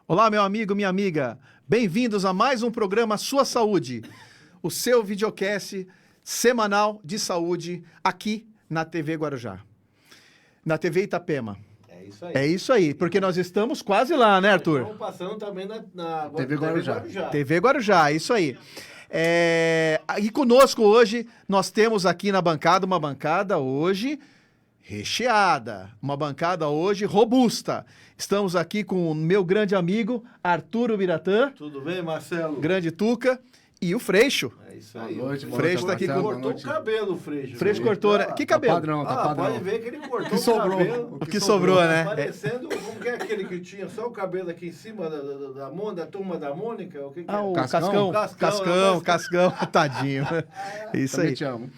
Olá, meu amigo, minha amiga. Bem-vindos a mais um programa Sua Saúde, o seu videocast semanal de saúde aqui na TV Guarujá, na TV Itapema. É isso aí, porque nós estamos quase lá, né, Arthur? Estamos passando também na TV Guarujá. TV Guarujá, isso aí. E conosco hoje, nós temos aqui na bancada uma bancada hoje recheada, uma bancada hoje robusta. Estamos aqui com o meu grande amigo Arthur Ubiratã. Tudo bem, Marcelo? Grande Tuca. E o Freixo. É isso aí. Boa noite, Freixo tá aqui com... Cortou o cabelo, o Freixo. Freixo cortou, né? Que cabelo? Tá padrão. Pode ver que ele cortou que o sobrou. cabelo. O que sobrou, né? Parecendo, como que é aquele que tinha só o cabelo aqui em cima da turma da Mônica? O que Ah, é? o Cascão. Cascão. Tadinho. Isso Também aí. te amo.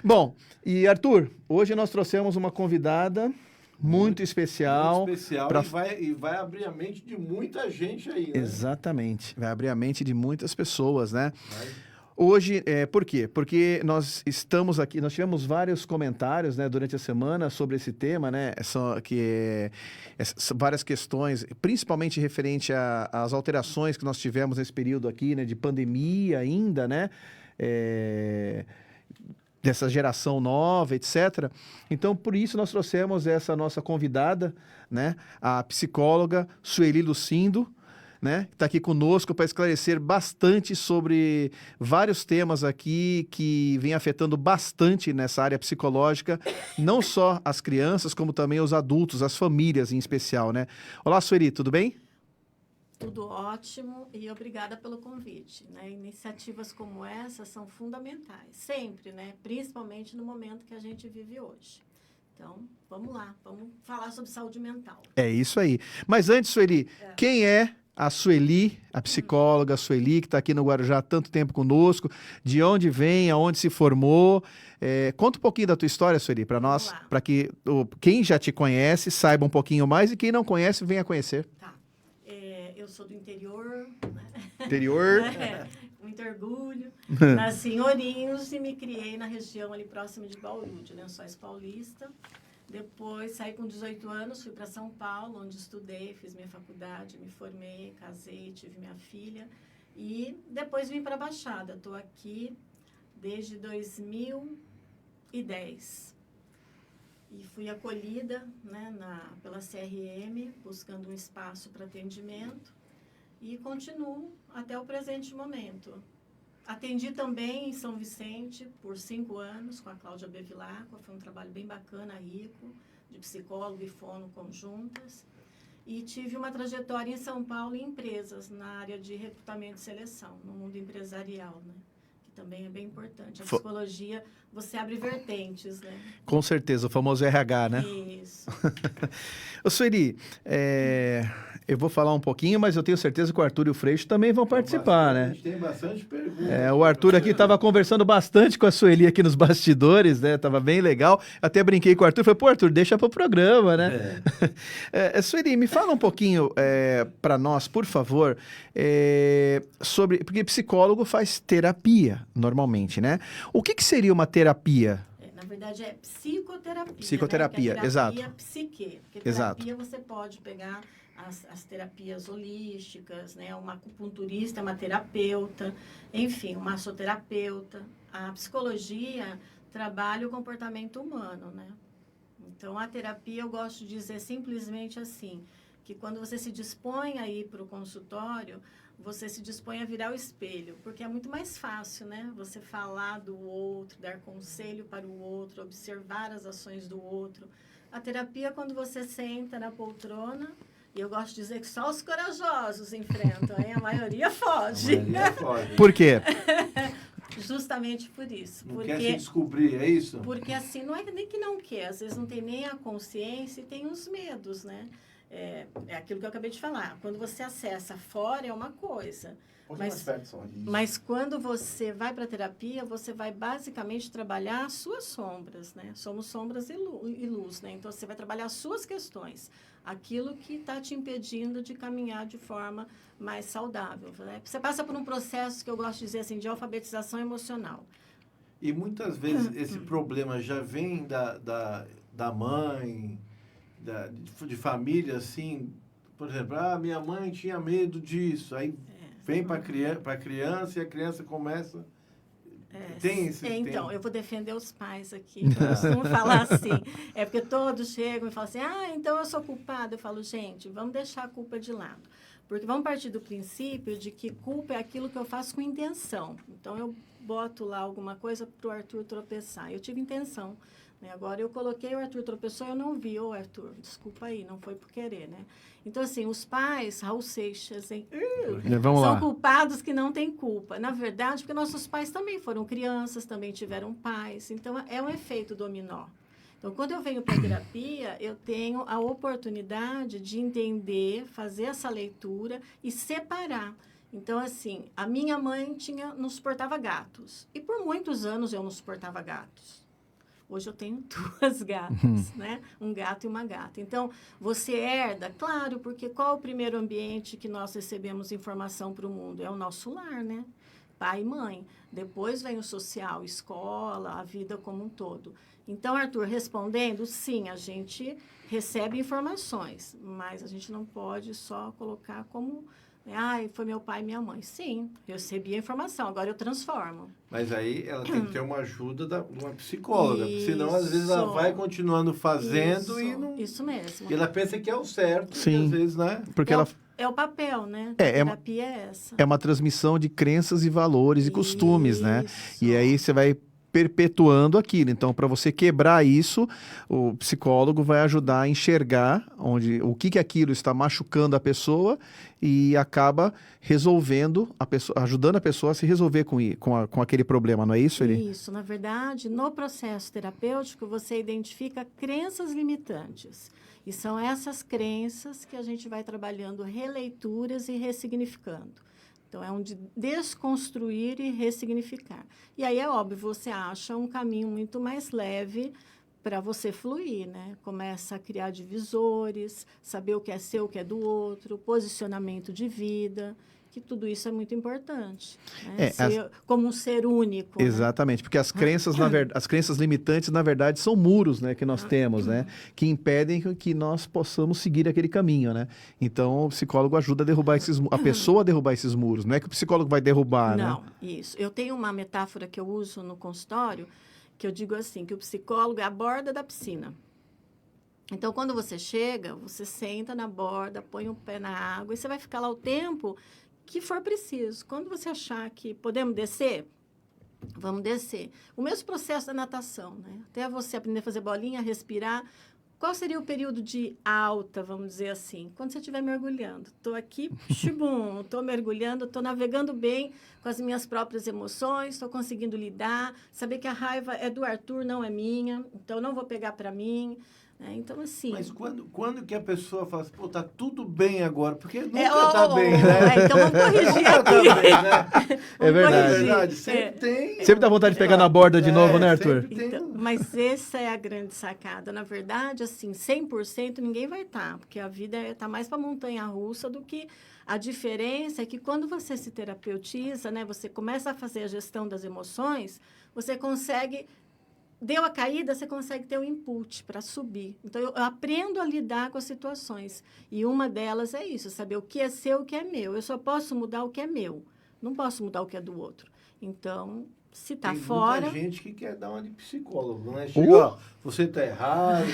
Bom, e Arthur, hoje nós trouxemos uma convidada muito especial. Muito especial pra... e vai abrir a mente de muita gente aí, né? Exatamente. Vai abrir a mente de muitas pessoas, né? Vai. Hoje, por quê? Porque nós estamos aqui, nós tivemos vários comentários, né, durante a semana sobre esse tema, né, várias questões, principalmente referente às alterações que nós tivemos nesse período aqui, né, de pandemia ainda, né, dessa geração nova, etc. Então, por isso nós trouxemos essa nossa convidada, né, a psicóloga Sueli Lucindo, né, que está aqui conosco para esclarecer bastante sobre vários temas aqui que vem afetando bastante nessa área psicológica, não só as crianças, como também os adultos, as famílias em especial, né? Olá, Sueli, tudo bem? Tudo ótimo e obrigada pelo convite, né? Iniciativas como essa são fundamentais, sempre, né? Principalmente no momento que a gente vive hoje. Então, vamos lá, vamos falar sobre saúde mental. É isso aí. Mas antes, Sueli, quem é a Sueli, a psicóloga Sueli, que está aqui no Guarujá há tanto tempo conosco? De onde vem, aonde se formou? Conta um pouquinho da tua história, Sueli, para nós, para que quem já te conhece saiba um pouquinho mais e quem não conhece venha conhecer. Tá. Eu sou do interior, né? Interior. Muito orgulho. Nasci em Ourinhos e me criei na região ali próxima de Bauru, de Lençóis Paulista. Depois saí com 18 anos, fui para São Paulo, onde estudei, fiz minha faculdade, me formei, casei, tive minha filha. E depois vim para a Baixada. Estou aqui desde 2010. E fui acolhida, né, pela CRM, buscando um espaço para atendimento. E continuo até o presente momento. Atendi também em São Vicente por 5 anos com a Cláudia Bevilacqua. Foi um trabalho bem bacana, rico, de psicólogo e fono conjuntas. E tive uma trajetória em São Paulo em empresas, na área de recrutamento e seleção, no mundo empresarial, né? Que também é bem importante. A psicologia, você abre vertentes, né? Com certeza, o famoso RH, né? Isso. Ô, Sueli, eu vou falar um pouquinho, mas eu tenho certeza que o Arthur e o Freixo também vão participar, né? A gente tem bastante perguntas. O Arthur aqui estava conversando bastante com a Sueli aqui nos bastidores, né? Tava bem legal. Até brinquei com o Arthur, falei, pô, Arthur, deixa pro programa, né? Sueli, me fala um pouquinho para nós, por favor, sobre... Porque psicólogo faz terapia, normalmente, né? O que seria uma terapia? Na verdade, é psicoterapia. Psicoterapia, né? exato. Terapia psique. Porque Exato. terapia você pode pegar as terapias holísticas, né? Uma acupunturista, uma terapeuta, enfim, uma massoterapeuta. A psicologia trabalha o comportamento humano, né? Então, a terapia, eu gosto de dizer simplesmente assim, que quando você se dispõe a ir para o consultório, você se dispõe a virar o espelho, porque é muito mais fácil, né? Você falar do outro, dar conselho para o outro, observar as ações do outro. A terapia, quando você senta na poltrona, e eu gosto de dizer que só os corajosos enfrentam, hein? A maioria foge. A maioria foge. Por quê? Justamente por isso. Não quer se descobrir, é isso? Porque assim, não é nem que não quer, às vezes não tem nem a consciência e tem os medos, né? É aquilo que eu acabei de falar. Quando você acessa fora é uma coisa. Mas quando você vai para a terapia, você vai basicamente trabalhar as suas sombras, né? Somos sombras e luz, né? Então, você vai trabalhar as suas questões. Aquilo que está te impedindo de caminhar de forma mais saudável, né? Você passa por um processo que eu gosto de dizer assim, de alfabetização emocional. E muitas vezes esse problema já vem da mãe, de família, assim, por exemplo, minha mãe tinha medo disso, aí vem para a criança e a criança começa... Tem esse... Então, eu vou defender os pais aqui. Eu costumo falar assim. É porque todos chegam e falam assim, então eu sou culpada. Eu falo, gente, vamos deixar a culpa de lado. Porque vamos partir do princípio de que culpa é aquilo que eu faço com intenção. Então, eu boto lá alguma coisa para o Arthur tropeçar. Eu tive intenção. Né? Agora, eu coloquei, o Arthur tropeçou e eu não vi. Ô, Arthur, desculpa aí, não foi por querer, né? Então, assim, os pais, Raul Seixas, hein? São culpados que não têm culpa. Na verdade, porque nossos pais também foram crianças, também tiveram pais. Então, é um efeito dominó. Então, quando eu venho para a terapia, eu tenho a oportunidade de entender, fazer essa leitura e separar. Então, assim, a minha mãe não suportava gatos. E por muitos anos eu não suportava gatos. Hoje eu tenho 2 gatas, né? Um gato e uma gata. Então, você herda, claro, porque qual é o primeiro ambiente que nós recebemos informação para o mundo? É o nosso lar, né? Pai e mãe. Depois vem o social, escola, a vida como um todo. Então, Arthur, respondendo, sim, a gente recebe informações, mas a gente não pode só colocar como... foi meu pai e minha mãe. Sim, eu recebi a informação, agora eu transformo. Mas aí ela tem que ter uma ajuda de uma psicóloga, porque senão às vezes ela vai continuando fazendo e não... Isso mesmo. E ela pensa que é o certo, sim, e às vezes, né? Porque ela... É o papel, né? A terapia é essa. É uma transmissão de crenças e valores e costumes, né? E aí você vai perpetuando aquilo. Então, para você quebrar isso, o psicólogo vai ajudar a enxergar o que aquilo está machucando a pessoa e acaba resolvendo ajudando a pessoa a se resolver com aquele problema, não é isso, Eli? Isso. Na verdade, no processo terapêutico, você identifica crenças limitantes. E são essas crenças que a gente vai trabalhando releituras e ressignificando. Então, é um de desconstruir e ressignificar. E aí, é óbvio, você acha um caminho muito mais leve para você fluir, né? Começa a criar divisores, saber o que é seu, o que é do outro, posicionamento de vida, que tudo isso é muito importante. Né? Como um ser único. Exatamente, né? Porque as crenças, as crenças limitantes, na verdade, são muros, né, que nós temos, né? Que impedem que nós possamos seguir aquele caminho, né? Então, o psicólogo ajuda a derrubar a pessoa a derrubar esses muros. Não é que o psicólogo vai derrubar, né? Não, isso. Eu tenho uma metáfora que eu uso no consultório, que eu digo assim, que o psicólogo é a borda da piscina. Então, quando você chega, você senta na borda, põe o pé na água e você vai ficar lá o tempo que for preciso. Quando você achar que podemos descer, vamos descer. O mesmo processo da natação, né? Até você aprender a fazer bolinha, respirar. Qual seria o período de alta, vamos dizer assim? Quando você estiver mergulhando. Estou aqui, chibum, estou mergulhando, estou navegando bem com as minhas próprias emoções, estou conseguindo lidar, saber que a raiva é do Arthur, não é minha, então não vou pegar para mim. Então, assim... Mas quando que a pessoa fala assim, pô, tá tudo bem agora? Porque nunca tá bem, né? Então, vamos corrigir aqui. Tá bem, né? É verdade. É verdade, sempre tem. Sempre dá vontade de pegar na borda de novo, né, Arthur? Então, mas essa é a grande sacada. Na verdade, assim, 100% ninguém vai estar, porque a vida está mais para montanha-russa do que... A diferença é que quando você se terapeutiza, né, você começa a fazer a gestão das emoções, você consegue... Deu a caída, você consegue ter um input para subir. Então, eu aprendo a lidar com as situações. E uma delas é isso, saber o que é seu e o que é meu. Eu só posso mudar o que é meu. Não posso mudar o que é do outro. Então, se está fora... Tem muita gente que quer dar uma de psicólogo, né? Chega, ó, você está errado,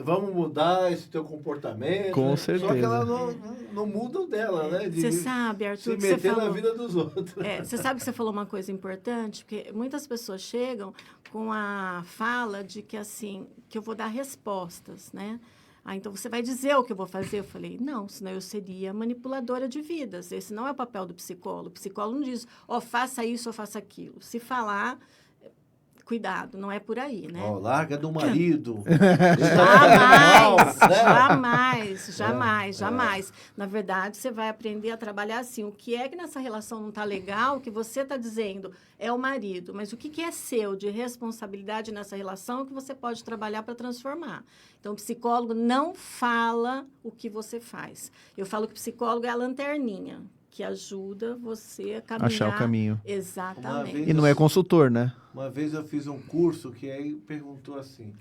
vamos mudar esse teu comportamento. Com né? certeza. Só que ela não muda o dela, né? Você sabe, Arthur, se meter na vida dos outros. Você sabe que você falou uma coisa importante, porque muitas pessoas chegam com a fala de que, assim, que eu vou dar respostas, né? Então você vai dizer o que eu vou fazer? Eu falei, não, senão eu seria manipuladora de vidas. Esse não é o papel do psicólogo. O psicólogo não diz, faça isso ou faça aquilo. Se falar, cuidado, não é por aí, né? Larga do marido. Jamais. Na verdade, você vai aprender a trabalhar assim. O que é que nessa relação não está legal, o que você está dizendo é o marido, mas o que é seu de responsabilidade nessa relação que você pode trabalhar para transformar. Então, o psicólogo não fala o que você faz. Eu falo que o psicólogo é a lanterninha, que ajuda você a caminhar. Achar o caminho. Exatamente. E não é consultor, né? Uma vez eu fiz um curso que aí perguntou assim,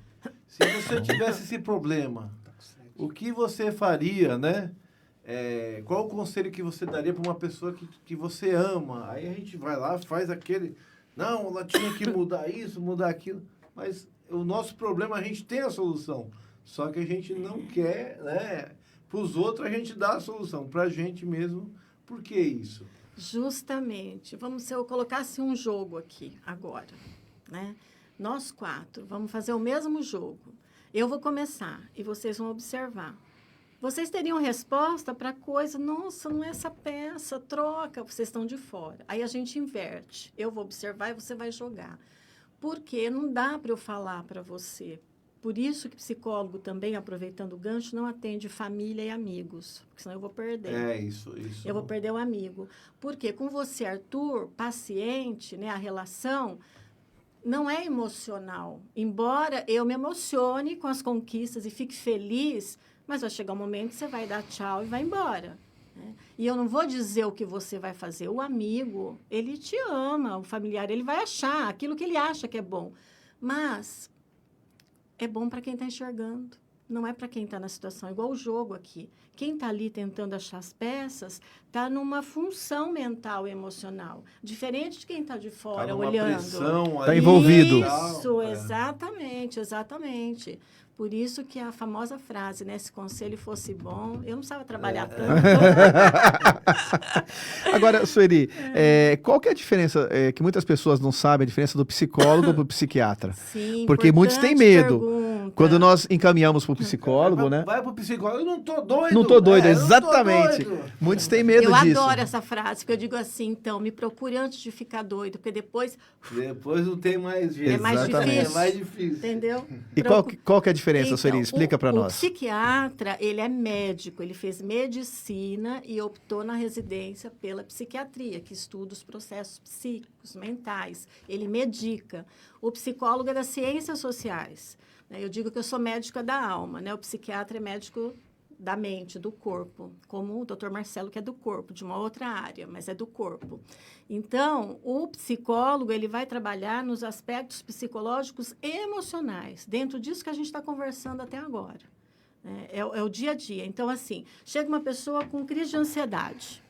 Se você tivesse esse problema, o que você faria, né? Qual o conselho que você daria para uma pessoa que você ama? Aí a gente vai lá, faz aquele... Não, ela tinha que mudar isso, mudar aquilo. Mas o nosso problema, a gente tem a solução. Só que a gente não quer, né? Para os outros, a gente dá a solução. Para a gente mesmo, por que isso? Justamente. Se eu colocasse um jogo aqui, agora, né? Nós 4, vamos fazer o mesmo jogo. Eu vou começar e vocês vão observar. Vocês teriam resposta para coisa, nossa, não é essa peça, troca, vocês estão de fora. Aí a gente inverte. Eu vou observar e você vai jogar. Porque não dá para eu falar para você. Por isso que psicólogo também, aproveitando o gancho, não atende família e amigos, porque senão eu vou perder. Isso. Eu vou perder o amigo. Porque com você, Arthur, paciente, né, a relação não é emocional. Embora eu me emocione com as conquistas e fique feliz, mas vai chegar um momento que você vai dar tchau e vai embora. Né? E eu não vou dizer o que você vai fazer. O amigo, ele te ama, o familiar, ele vai achar aquilo que ele acha que é bom. Mas é bom para quem está enxergando. Não é para quem está na situação. Igual o jogo aqui. Quem está ali tentando achar as peças está numa função mental e emocional. Diferente de quem está de fora, tá numa olhando. Está envolvido. Isso, exatamente. Por isso que a famosa frase, né? Se conselho fosse bom, eu não precisava trabalhar tanto. Agora, Sueli, qual que é a diferença, que muitas pessoas não sabem, a diferença do psicólogo para o psiquiatra? Sim, Porque muitos têm medo. Pergunta. Quando nós encaminhamos para o psicólogo, né? Vai para o psicólogo, eu não tô doido. Não tô doido, exatamente. Não tô doido. Muitos têm medo eu disso. Eu adoro essa frase, porque eu digo assim, então, me procure antes de ficar doido, porque depois não tem mais jeito. É mais difícil. É mais difícil. Entendeu? E qual que é a diferença, Sueli? Explica para nós. O psiquiatra, ele é médico, ele fez medicina e optou na residência pela psiquiatria, que estuda os processos psíquicos, mentais. Ele medica. O psicólogo é das ciências sociais. Eu digo que eu sou médica da alma, né? O psiquiatra é médico da mente, do corpo, como o Dr. Marcelo, que é do corpo, de uma outra área, mas é do corpo. Então, o psicólogo, ele vai trabalhar nos aspectos psicológicos e emocionais, dentro disso que a gente está conversando até agora. É o dia a dia. Então, assim, chega uma pessoa com crise de ansiedade.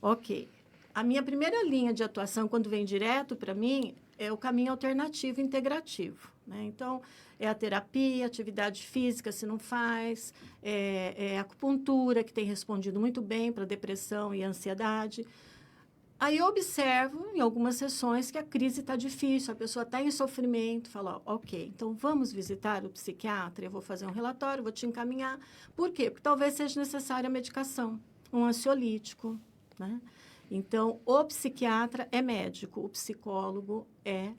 Ok. A minha primeira linha de atuação, quando vem direto para mim, é o caminho alternativo integrativo. Né? Então, é a terapia, atividade física, se não faz, é a acupuntura, que tem respondido muito bem para depressão e ansiedade. Aí eu observo, em algumas sessões, que a crise está difícil, a pessoa está em sofrimento, falo, ok, então vamos visitar o psiquiatra, eu vou fazer um relatório, vou te encaminhar. Por quê? Porque talvez seja necessária a medicação, um ansiolítico, né? Então, o psiquiatra é médico, o psicólogo é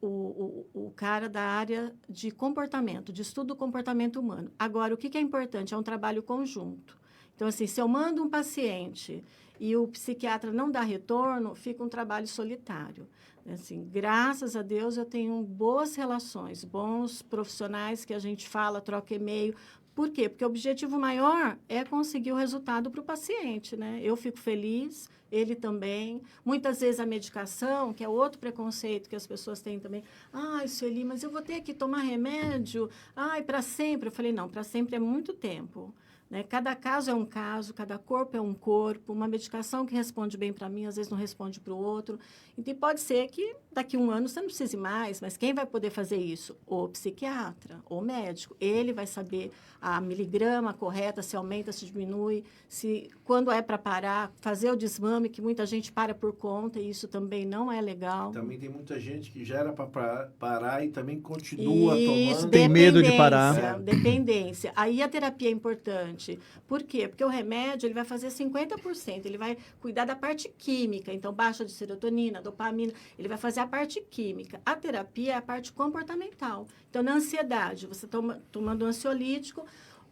o cara da área de comportamento, de estudo do comportamento humano. Agora, o que é importante? É um trabalho conjunto. Então, assim, se eu mando um paciente e o psiquiatra não dá retorno, fica um trabalho solitário. Assim, graças a Deus, eu tenho boas relações, bons profissionais que a gente fala, troca e-mail. Por quê? Porque o objetivo maior é conseguir o resultado para o paciente, né? Eu fico feliz, ele também. Muitas vezes a medicação, que é outro preconceito que as pessoas têm também. Ai, Sueli, mas eu vou ter que tomar remédio? Ai, para sempre? Eu falei, não, para sempre é muito tempo. Né? Cada caso é um caso, cada corpo é um corpo. Uma medicação que responde bem para mim, às vezes não responde para o outro. Então, pode ser que daqui a um ano você não precise mais, mas quem vai poder fazer isso? O psiquiatra, o médico. Ele vai saber a miligrama correta, se aumenta, se diminui, se quando é para parar, fazer o desmame, que muita gente para por conta, e isso também não é legal. Também tem muita gente que já era para parar e também continua tomando. Tem medo de parar. Dependência. Aí a terapia é importante. Por quê? Porque o remédio ele vai fazer 50%. Ele vai cuidar da parte química. Então, baixa de serotonina, dopamina. Ele vai fazer a parte química. A terapia é a parte comportamental. Então, na ansiedade, você tomando um ansiolítico,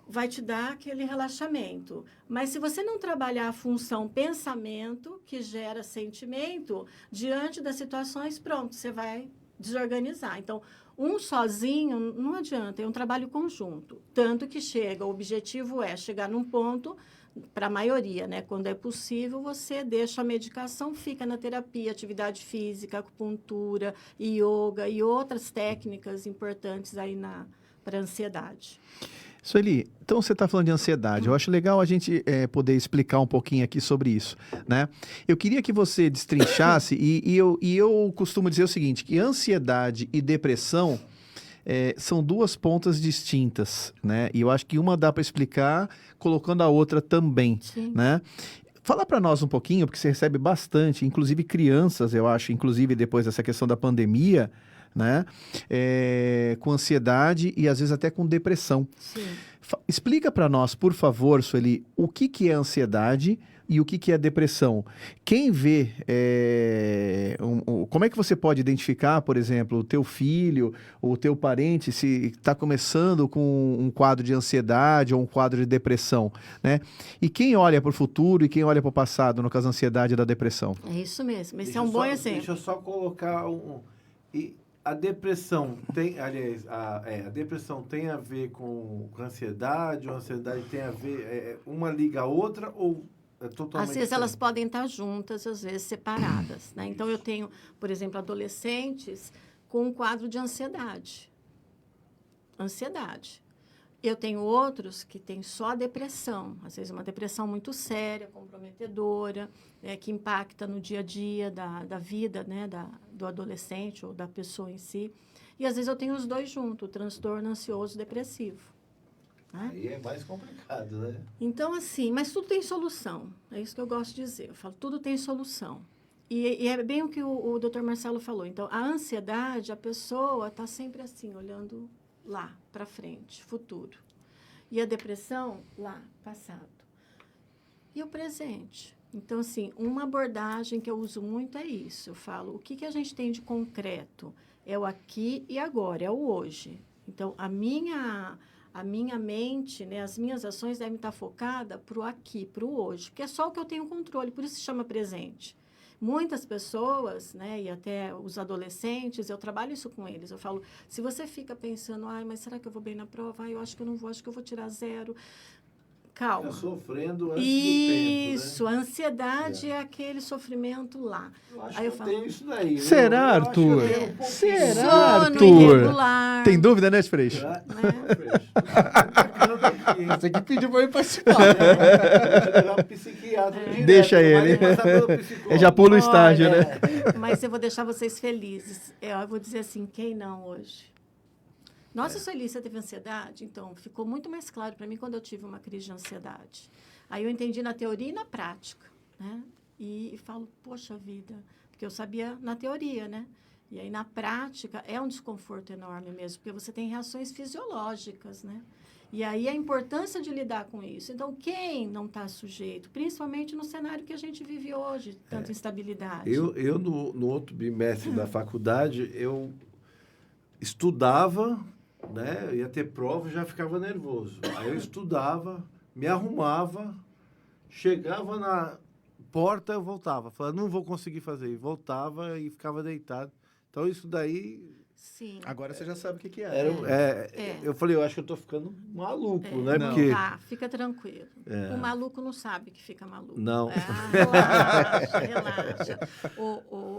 vai te dar aquele relaxamento. Mas se você não trabalhar a função pensamento, que gera sentimento, diante das situações, pronto, você vai desorganizar. Então, um sozinho não adianta, é um trabalho conjunto. Tanto que o objetivo é chegar num ponto, para a maioria, né? Quando é possível, você deixa a medicação, fica na terapia, atividade física, acupuntura, yoga e outras técnicas importantes aí para ansiedade. Sueli, então você está falando de ansiedade. Eu acho legal a gente poder explicar um pouquinho aqui sobre isso, né? Eu queria que você destrinchasse, e eu costumo dizer o seguinte, que ansiedade e depressão são duas pontas distintas, né? E eu acho que uma dá para explicar colocando a outra também, Sim. né? Fala para nós um pouquinho, porque você recebe bastante, inclusive crianças, eu acho, inclusive depois dessa questão da pandemia, né? Com ansiedade e às vezes até com depressão. Sim. Explica para nós, por favor, Sueli, o que é ansiedade e o que é depressão. Quem vê, como é que você pode identificar, por exemplo, o teu filho ou o teu parente se está começando com um quadro de ansiedade ou um quadro de depressão, né? E quem olha para o futuro e quem olha para o passado, no caso da ansiedade e da depressão? É isso mesmo. Esse Deixa é um eu bom só- exemplo. Deixa eu só colocar e a depressão tem, aliás, a depressão tem a ver com ansiedade, ou a ansiedade tem a ver, uma liga a outra, ou é totalmente Às vezes elas diferente? podem estar juntas, às vezes separadas, né? Então eu tenho, por exemplo, adolescentes com um quadro de ansiedade. Ansiedade. Eu tenho outros que têm só depressão, às vezes uma depressão muito séria, comprometedora, que impacta no dia a dia da vida, né, do adolescente ou da pessoa em si. E às vezes eu tenho os dois juntos, o transtorno ansioso depressivo. Né? Aí é mais complicado, né? Então, assim, mas tudo tem solução. É isso que eu gosto de dizer. Eu falo, tudo tem solução. E é bem o que o Dr. Marcelo falou. Então, a ansiedade, a pessoa está sempre assim, olhando lá, para frente, futuro. E a depressão, lá, passado. E o presente. Então, assim, uma abordagem que eu uso muito é isso. Eu falo, o que a gente tem de concreto? É o aqui e agora, é o hoje. Então, a minha mente, né, as minhas ações devem estar focadas para o aqui, para o hoje, porque é só o que eu tenho controle, por isso se chama presente. Muitas pessoas, né, e até os adolescentes, eu trabalho isso com eles. Eu falo, se você fica pensando, mas será que eu vou bem na prova? Eu acho que eu não vou, acho que eu vou tirar 0. Calma. Fica sofrendo antes Isso, do tempo, né? a ansiedade é aquele sofrimento lá. Eu acho Aí eu que eu falo, tenho isso daí. viu? Será, Eu acho que eu Arthur? tenho um pouquinho. Será, sono Arthur? irregular. Tem dúvida, né, Freixo? Será? Né? Você que pediu para eu participar. Deixa ele. Já pula o estágio, Olha, né? Mas eu vou deixar vocês felizes. Eu vou dizer assim, quem não hoje? Nossa, Sueli, você teve ansiedade? Então, ficou muito mais claro para mim quando eu tive uma crise de ansiedade. Aí eu entendi na teoria e na prática, né? E falo, poxa vida, porque eu sabia na teoria, né? E aí, na prática, é um desconforto enorme mesmo, porque você tem reações fisiológicas, né? E aí, a importância de lidar com isso. Então, quem não está sujeito, principalmente no cenário que a gente vive hoje, tanta instabilidade. Eu no outro bimestre da faculdade, eu estudava, né? Eu ia ter prova e já ficava nervoso. Aí eu estudava, me arrumava, chegava na porta, eu voltava. Falava, não vou conseguir fazer. E voltava e ficava deitado. Então, isso daí... Sim. Agora você já sabe o que é. Eu falei, eu acho que eu tô ficando maluco, né? Não. Porque... Tá, fica tranquilo. O maluco não sabe que fica maluco. Não. Relaxa.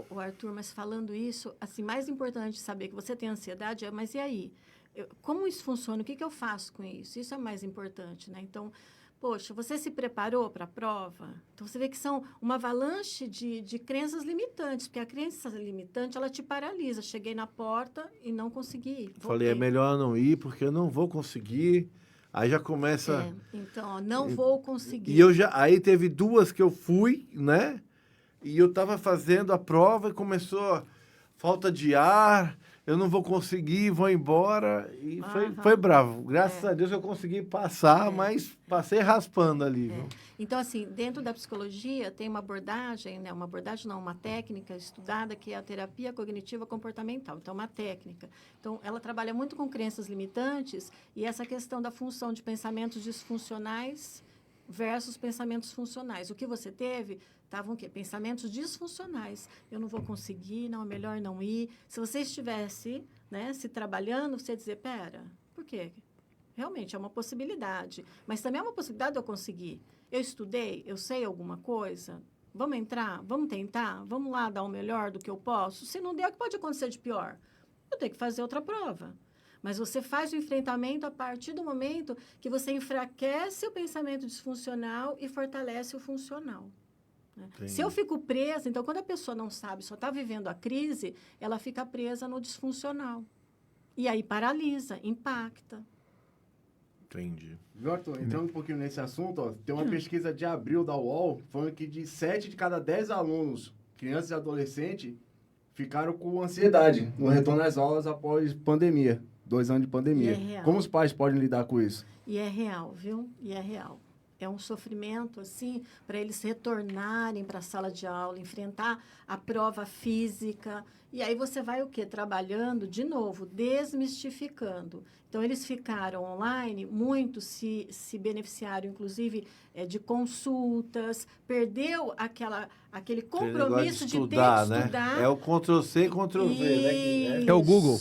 O Arthur, mas falando isso, assim, mais importante saber que você tem ansiedade, mas e aí? Como isso funciona? O que eu faço com isso? Isso é mais importante, né? Então, poxa, você se preparou para a prova? Então, você vê que são uma avalanche de crenças limitantes, porque a crença limitante, ela te paralisa. Cheguei na porta e não consegui ir. Falei, é melhor não ir, porque eu não vou conseguir. Aí já começa... Então, não vou conseguir. E aí teve 2 que eu fui, né? E eu tava fazendo a prova e começou falta de ar, eu não vou conseguir, vou embora. E foi bravo. Graças a Deus eu consegui passar, mas passei raspando ali. Viu? Então, assim, dentro da psicologia tem uma abordagem, né? Uma técnica estudada que é a terapia cognitiva comportamental. Então, uma técnica. Então, ela trabalha muito com crenças limitantes e essa questão da função de pensamentos disfuncionais versus pensamentos funcionais. O que você teve estavam o quê? Pensamentos disfuncionais. Eu não vou conseguir, não, é melhor não ir. Se você estivesse, né, se trabalhando, você ia dizer, pera, por quê? Realmente é uma possibilidade. Mas também é uma possibilidade de eu conseguir. Eu estudei, eu sei alguma coisa, vamos entrar, vamos tentar, vamos lá dar o melhor do que eu posso. Se não der, o que pode acontecer de pior? Eu tenho que fazer outra prova. Mas você faz o enfrentamento a partir do momento que você enfraquece o pensamento disfuncional e fortalece o funcional. Né? Se eu fico presa, então, quando a pessoa não sabe, só está vivendo a crise, ela fica presa no disfuncional. E aí paralisa, impacta. Entendi. Viu, Arthur? Entrando um pouquinho nesse assunto, ó, tem uma pesquisa de abril da UOL falando que de 7 de cada 10 alunos, crianças e adolescentes, ficaram com ansiedade no retorno às aulas após pandemia, 2 anos de pandemia. E é real. Como os pais podem lidar com isso? E é real, viu? E é real. É um sofrimento, assim, para eles retornarem para a sala de aula, enfrentar a prova física. E aí você vai o quê? Trabalhando, de novo, desmistificando. Então, eles ficaram online, muitos se beneficiaram, inclusive, de consultas, perdeu aquele compromisso de ter que estudar. Né? É o Ctrl+C, Ctrl+V, né? É o Google.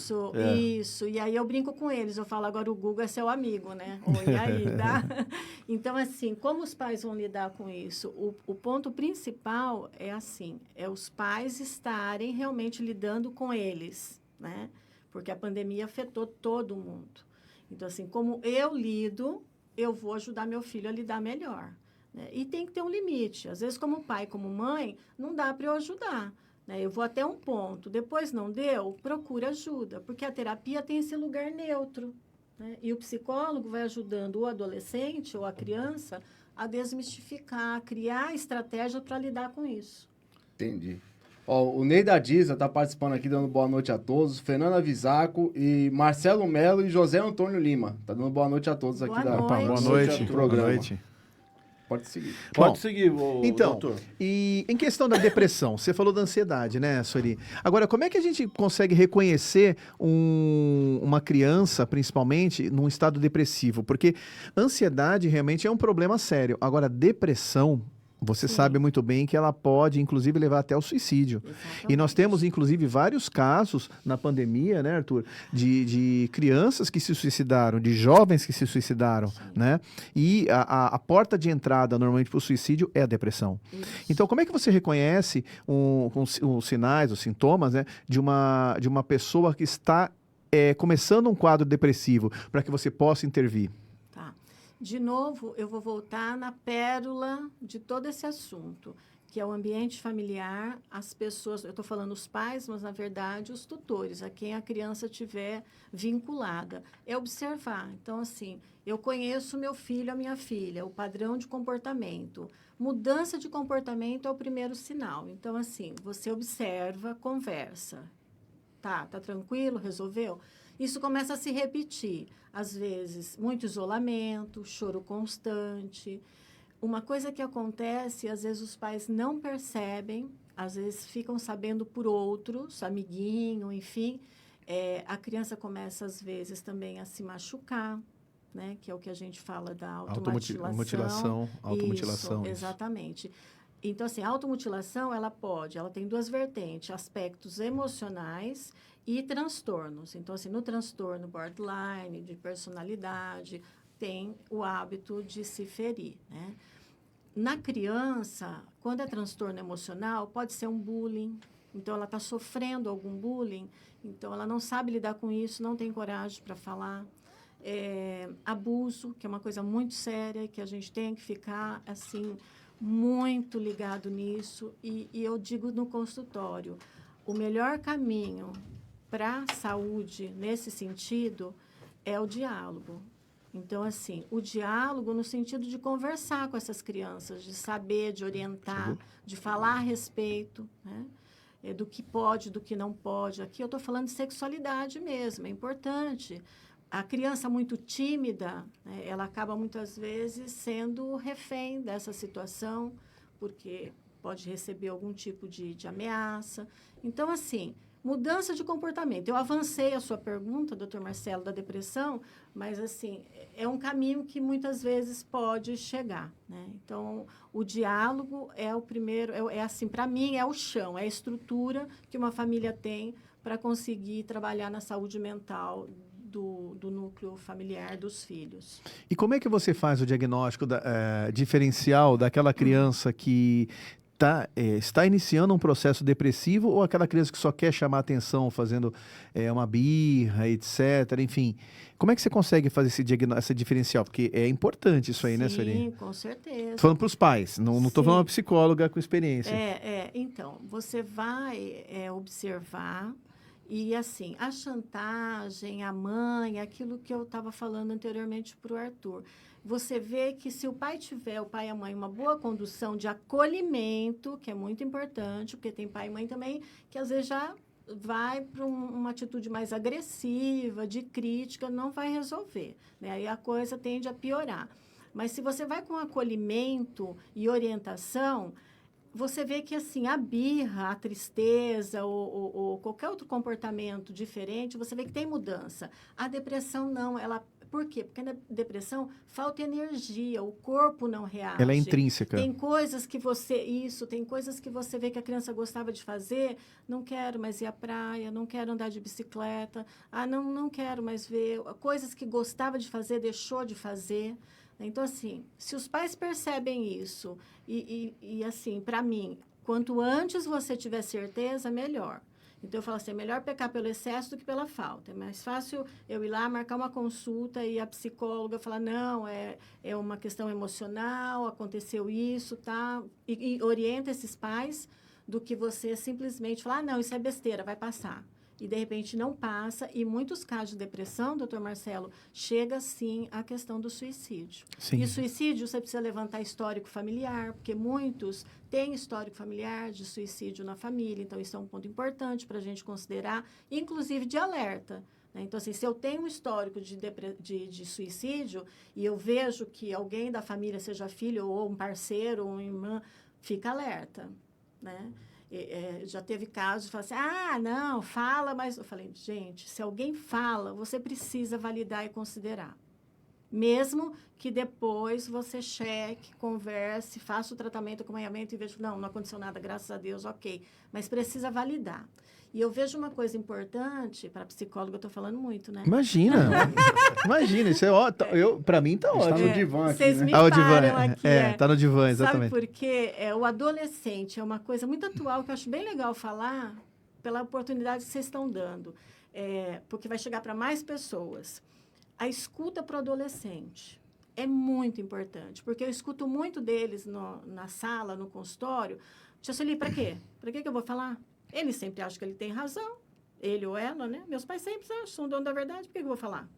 Isso. E aí eu brinco com eles, eu falo, agora o Google é seu amigo, né? E aí, tá? Então, assim, como os pais vão lidar com isso? O ponto principal é assim, é os pais estarem realmente lidando com eles, né? Porque a pandemia afetou todo mundo. Então, assim, como eu lido, eu vou ajudar meu filho a lidar melhor. Né? E tem que ter um limite. Às vezes, como pai, como mãe, não dá para eu ajudar. Né? Eu vou até um ponto. Depois não deu, procura ajuda. Porque a terapia tem esse lugar neutro. Né? E o psicólogo vai ajudando o adolescente ou a criança a desmistificar, a criar estratégia para lidar com isso. Entendi. Ó, o Ney da Diza tá participando aqui, dando boa noite a todos. Fernanda Visaco e Marcelo Melo e José Antônio Lima. Tá dando boa noite a todos aqui. Boa noite. Do programa. Boa noite. Pode seguir. Pode seguir, Então, doutor. e em questão da depressão, você falou da ansiedade, né, Sueli? Agora, como é que a gente consegue reconhecer uma criança, principalmente, num estado depressivo? Porque ansiedade realmente é um problema sério. Agora, depressão, você sabe muito bem que ela pode, inclusive, levar até ao suicídio. Exatamente. E nós temos, inclusive, vários casos na pandemia, né, Arthur, de crianças que se suicidaram, de jovens que se suicidaram, né? E a porta de entrada, normalmente, para o suicídio é a depressão. Isso. Então, como é que você reconhece os sinais, os sintomas, né, de uma pessoa que está começando um quadro depressivo, para que você possa intervir? Tá. De novo, eu vou voltar na pérola de todo esse assunto, que é o ambiente familiar, as pessoas, eu estou falando os pais, mas, na verdade, os tutores, a quem a criança tiver vinculada. É observar. Então, assim, eu conheço meu filho, a minha filha, o padrão de comportamento. Mudança de comportamento é o primeiro sinal. Então, assim, você observa, conversa. Tá tranquilo? Resolveu? Isso começa a se repetir. Às vezes, muito isolamento, choro constante. Uma coisa que acontece, às vezes os pais não percebem, às vezes ficam sabendo por outros, amiguinho, enfim. A criança começa, às vezes, também a se machucar, né? Que é o que a gente fala da automutilação. Automutilação. Isso, exatamente. Então, assim, a automutilação, ela tem duas vertentes, aspectos emocionais e transtornos. Então, assim, no transtorno borderline, de personalidade, tem o hábito de se ferir, né? Na criança, quando é transtorno emocional, pode ser um bullying. Então, ela está sofrendo algum bullying, então ela não sabe lidar com isso, não tem coragem para falar. Abuso, que é uma coisa muito séria, que a gente tem que ficar, assim, muito ligado nisso. E eu digo no consultório, o melhor caminho para a saúde, nesse sentido, é o diálogo. Então, assim, o diálogo no sentido de conversar com essas crianças, de saber, de orientar, de falar a respeito, né? Do que pode, do que não pode. Aqui eu estou falando de sexualidade mesmo, é importante. A criança muito tímida, né, ela acaba muitas vezes sendo refém dessa situação, porque pode receber algum tipo de ameaça. Então, assim, mudança de comportamento. Eu avancei a sua pergunta, doutor Marcelo, da depressão, mas, assim, é um caminho que muitas vezes pode chegar, né? Então, o diálogo é o primeiro, assim, para mim, é o chão, é a estrutura que uma família tem para conseguir trabalhar na saúde mental do núcleo familiar dos filhos. E como é que você faz o diagnóstico diferencial daquela criança que está iniciando um processo depressivo ou aquela criança que só quer chamar atenção fazendo uma birra, etc. Enfim, como é que você consegue fazer esse diferencial? Porque é importante isso aí, né, Sueli? Sim, com certeza. Falando para os pais, não estou falando uma psicóloga com experiência. Então, você vai observar e, assim, a chantagem, a mãe, aquilo que eu estava falando anteriormente para o Arthur. Você vê que se o pai e a mãe, uma boa condução de acolhimento, que é muito importante, porque tem pai e mãe também que às vezes já vai para uma atitude mais agressiva, de crítica, não vai resolver, né? Aí a coisa tende a piorar. Mas se você vai com acolhimento e orientação, você vê que, assim, a birra, a tristeza ou qualquer outro comportamento diferente, você vê que tem mudança. A depressão não, por quê? Porque na depressão falta energia, o corpo não reage. Ela é intrínseca. Tem coisas que você vê que a criança gostava de fazer, não quero mais ir à praia, não quero andar de bicicleta, não quero mais ver, coisas que gostava de fazer, deixou de fazer. Então, assim, se os pais percebem isso, e assim, para mim, quanto antes você tiver certeza, melhor. Então, eu falo assim, é melhor pecar pelo excesso do que pela falta. É mais fácil eu ir lá, marcar uma consulta e a psicóloga falar, não, é uma questão emocional, aconteceu isso, tá? E orienta esses pais do que você simplesmente falar, não, isso é besteira, vai passar. E, de repente, não passa. E muitos casos de depressão, doutor Marcelo, chega, sim, à questão do suicídio. Sim. E suicídio, você precisa levantar histórico familiar, porque muitos têm histórico familiar de suicídio na família. Então, isso é um ponto importante para a gente considerar, inclusive de alerta. Né? Então, assim, se eu tenho um histórico de suicídio e eu vejo que alguém da família, seja filho ou um parceiro ou uma irmã, fica alerta, né? Já teve casos de falar assim, não, fala, mas... Eu falei, gente, se alguém fala, você precisa validar e considerar. Mesmo que depois você cheque, converse, faça o tratamento, acompanhamento e veja, não aconteceu nada, graças a Deus, ok. Mas precisa validar. E eu vejo uma coisa importante, para psicóloga eu estou falando muito, né? Imagina, isso é ótimo. Para mim tá ótimo. Está no divã aqui, Vocês né? me param aqui. Tá no divã, exatamente. Sabe por quê? O adolescente é uma coisa muito atual que eu acho bem legal falar pela oportunidade que vocês estão dando. Porque vai chegar para mais pessoas. A escuta para o adolescente é muito importante, porque eu escuto muito deles na sala, no consultório. Tia Sueli, para quê? Para que eu vou falar? Ele sempre acha que ele tem razão, ele ou ela, né? Meus pais sempre acham, são dono da verdade, por que eu vou falar?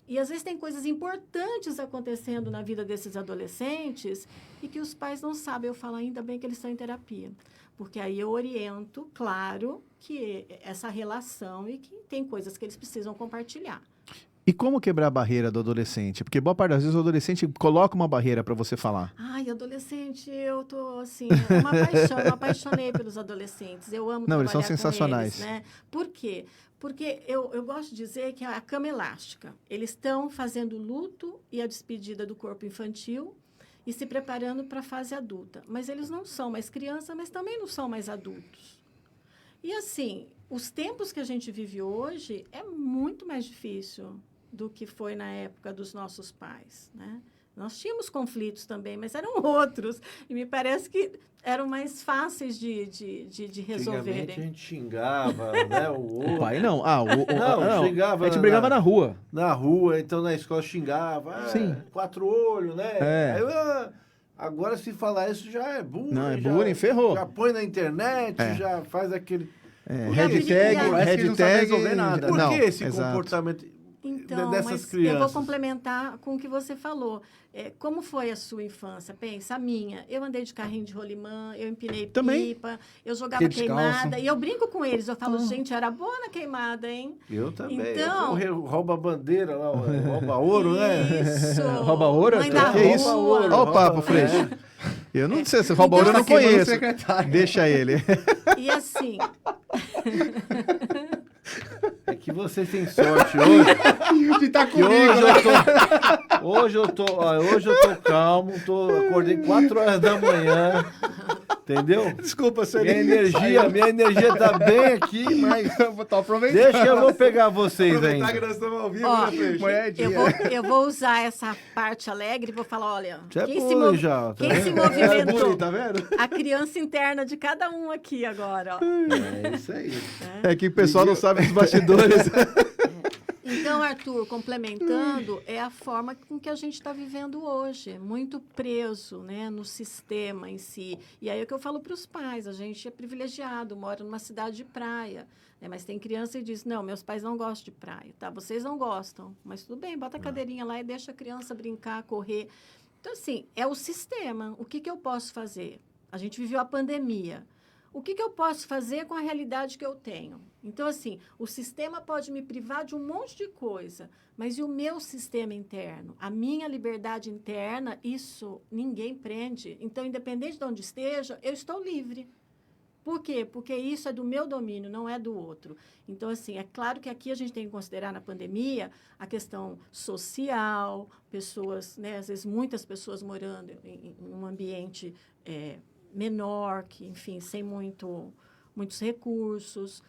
E, às vezes, tem coisas importantes acontecendo na vida desses adolescentes e que os pais não sabem. Eu falo, ainda bem que eles estão em terapia. Porque aí eu oriento, claro, que essa relação e que tem coisas que eles precisam compartilhar. E como quebrar a barreira do adolescente? Porque boa parte das vezes o adolescente coloca uma barreira para você falar. Ai, adolescente, eu tô assim, é uma paixão, eu me apaixonei pelos adolescentes. Eu amo Não, trabalhar eles são com sensacionais. eles, né? Por quê? Porque eu gosto de dizer que é a cama elástica. Eles estão fazendo o luto e a despedida do corpo infantil e se preparando para a fase adulta. Mas eles não são mais crianças, mas também não são mais adultos. E assim, os tempos que a gente vive hoje é muito mais difícil do que foi na época dos nossos pais, né? Nós tínhamos conflitos também, mas eram outros. E me parece que eram mais fáceis de resolverem. Antigamente a gente xingava, né? O pai não. Não, xingava. A gente brigava na rua. Na rua, então na escola xingava. Sim. 4 olhos, né? Aí, agora, se falar isso, já é bullying. Não, é bullying, ferrou. Já põe na internet, já faz aquele... Hashtag... Por que esse comportamento... Então, dessas mas crianças. Eu vou complementar com o que você falou. Como foi a sua infância? Pensa, a minha. Eu andei de carrinho de rolimã, eu empinei pipa, eu jogava queimada. E eu brinco com eles. Eu falo, gente, era boa na queimada, hein? Eu também. Então, eu rouba bandeira lá, rouba ouro, né? Isso. Rouba ouro? Mãe da Que rua. isso? Olha o papo, Freixo. Eu não sei, se rouba ouro eu não conheço. Deixa ele. E assim... É que vocês têm sorte hoje. De estar Que comigo. hoje eu tô calmo, acordei 4 horas da manhã Entendeu? Desculpa, Sueli. Minha energia tá bem aqui, mas Tô aproveitando. deixa que eu vou pegar vocês Aproveitar que ainda. nós estamos ao vivo, Ó, né, Peixe? Moedinha. Eu vou usar essa parte alegre e vou falar, olha, Já é quem, se, bullying já, tá quem se vendo? movimentou? Tá vendo? A criança interna de cada um aqui agora, ó. É isso aí. É que o pessoal não sabe dos bastidores. Então, Arthur, complementando, é a forma com que a gente está vivendo hoje, muito preso, né, no sistema em si. E aí é o que eu falo para os pais, a gente é privilegiado, mora numa cidade de praia, né, mas tem criança que diz, não, meus pais não gostam de praia, tá? Vocês não gostam, mas tudo bem, bota a cadeirinha lá e deixa a criança brincar, correr. Então, assim, é o sistema. O que eu posso fazer? A gente viveu a pandemia. O que eu posso fazer com a realidade que eu tenho? Então, assim, o sistema pode me privar de um monte de coisa, mas e o meu sistema interno? A minha liberdade interna, isso ninguém prende. Então, independente de onde esteja, eu estou livre. Por quê? Porque isso é do meu domínio, não é do outro. Então, assim, é claro que aqui a gente tem que considerar na pandemia a questão social, pessoas, né, às vezes muitas pessoas morando em um ambiente menor, que, enfim, sem muitos recursos,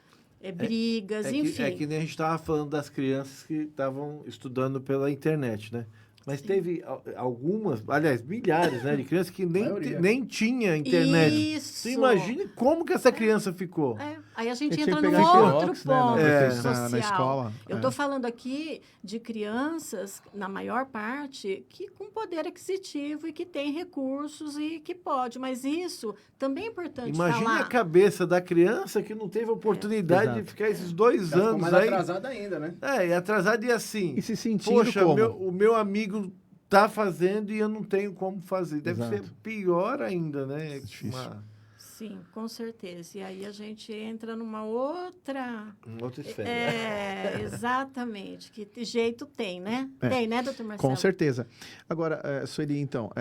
brigas, enfim. É que nem a gente estava falando das crianças que estavam estudando pela internet, né? Mas teve algumas, aliás, milhares, né, de crianças que nem tinha internet. Isso. Você imagine como que essa criança ficou. Aí a gente Tinha entra que num pegar outro Xerox, né, ponto social. na escola. Eu estou falando aqui de crianças, na maior parte, que com poder aquisitivo e que tem recursos e que pode. Mas isso também é importante Imagine falar. a cabeça da criança que não teve oportunidade Exato. de ficar esses 2 Ela ficou anos mais aí. atrasada ainda, né? E atrasado e assim. E se sentindo Poxa, como? o meu amigo tá fazendo e eu não tenho como fazer. Deve Exato. ser pior ainda, né? É difícil. Sim, com certeza. E aí a gente entra numa outra... Uma outra esfera. Exatamente. Que jeito tem, né? É. Tem, né, doutor Marcelo? Com certeza. Agora, Sueli, então,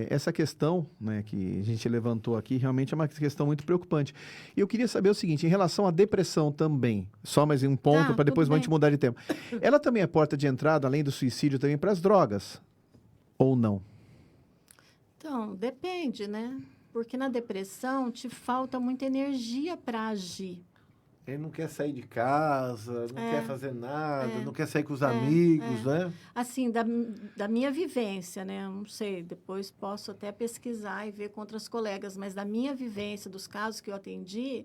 essa questão, né, que a gente levantou aqui realmente é uma questão muito preocupante. E eu queria saber o seguinte, em relação à depressão também, só mais um ponto para depois tudo a gente bem. mudar de tema. Ela também é porta de entrada, além do suicídio, também para as drogas? Ou não? Então, depende, né? Porque na depressão te falta muita energia para agir. Ele não quer sair de casa, não quer fazer nada, não quer sair com os amigos, né? Assim, da minha vivência, né? Eu não sei, depois posso até pesquisar e ver com outras colegas, mas da minha vivência, dos casos que eu atendi,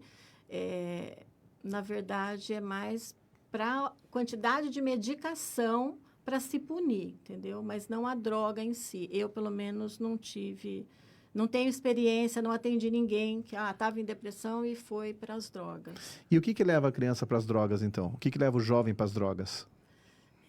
na verdade, é mais para quantidade de medicação para se punir, entendeu? Mas não a droga em si. Eu, pelo menos, não tenho experiência, não atendi ninguém que estava em depressão e foi para as drogas. E o que leva a criança para as drogas, então? O que leva o jovem para as drogas?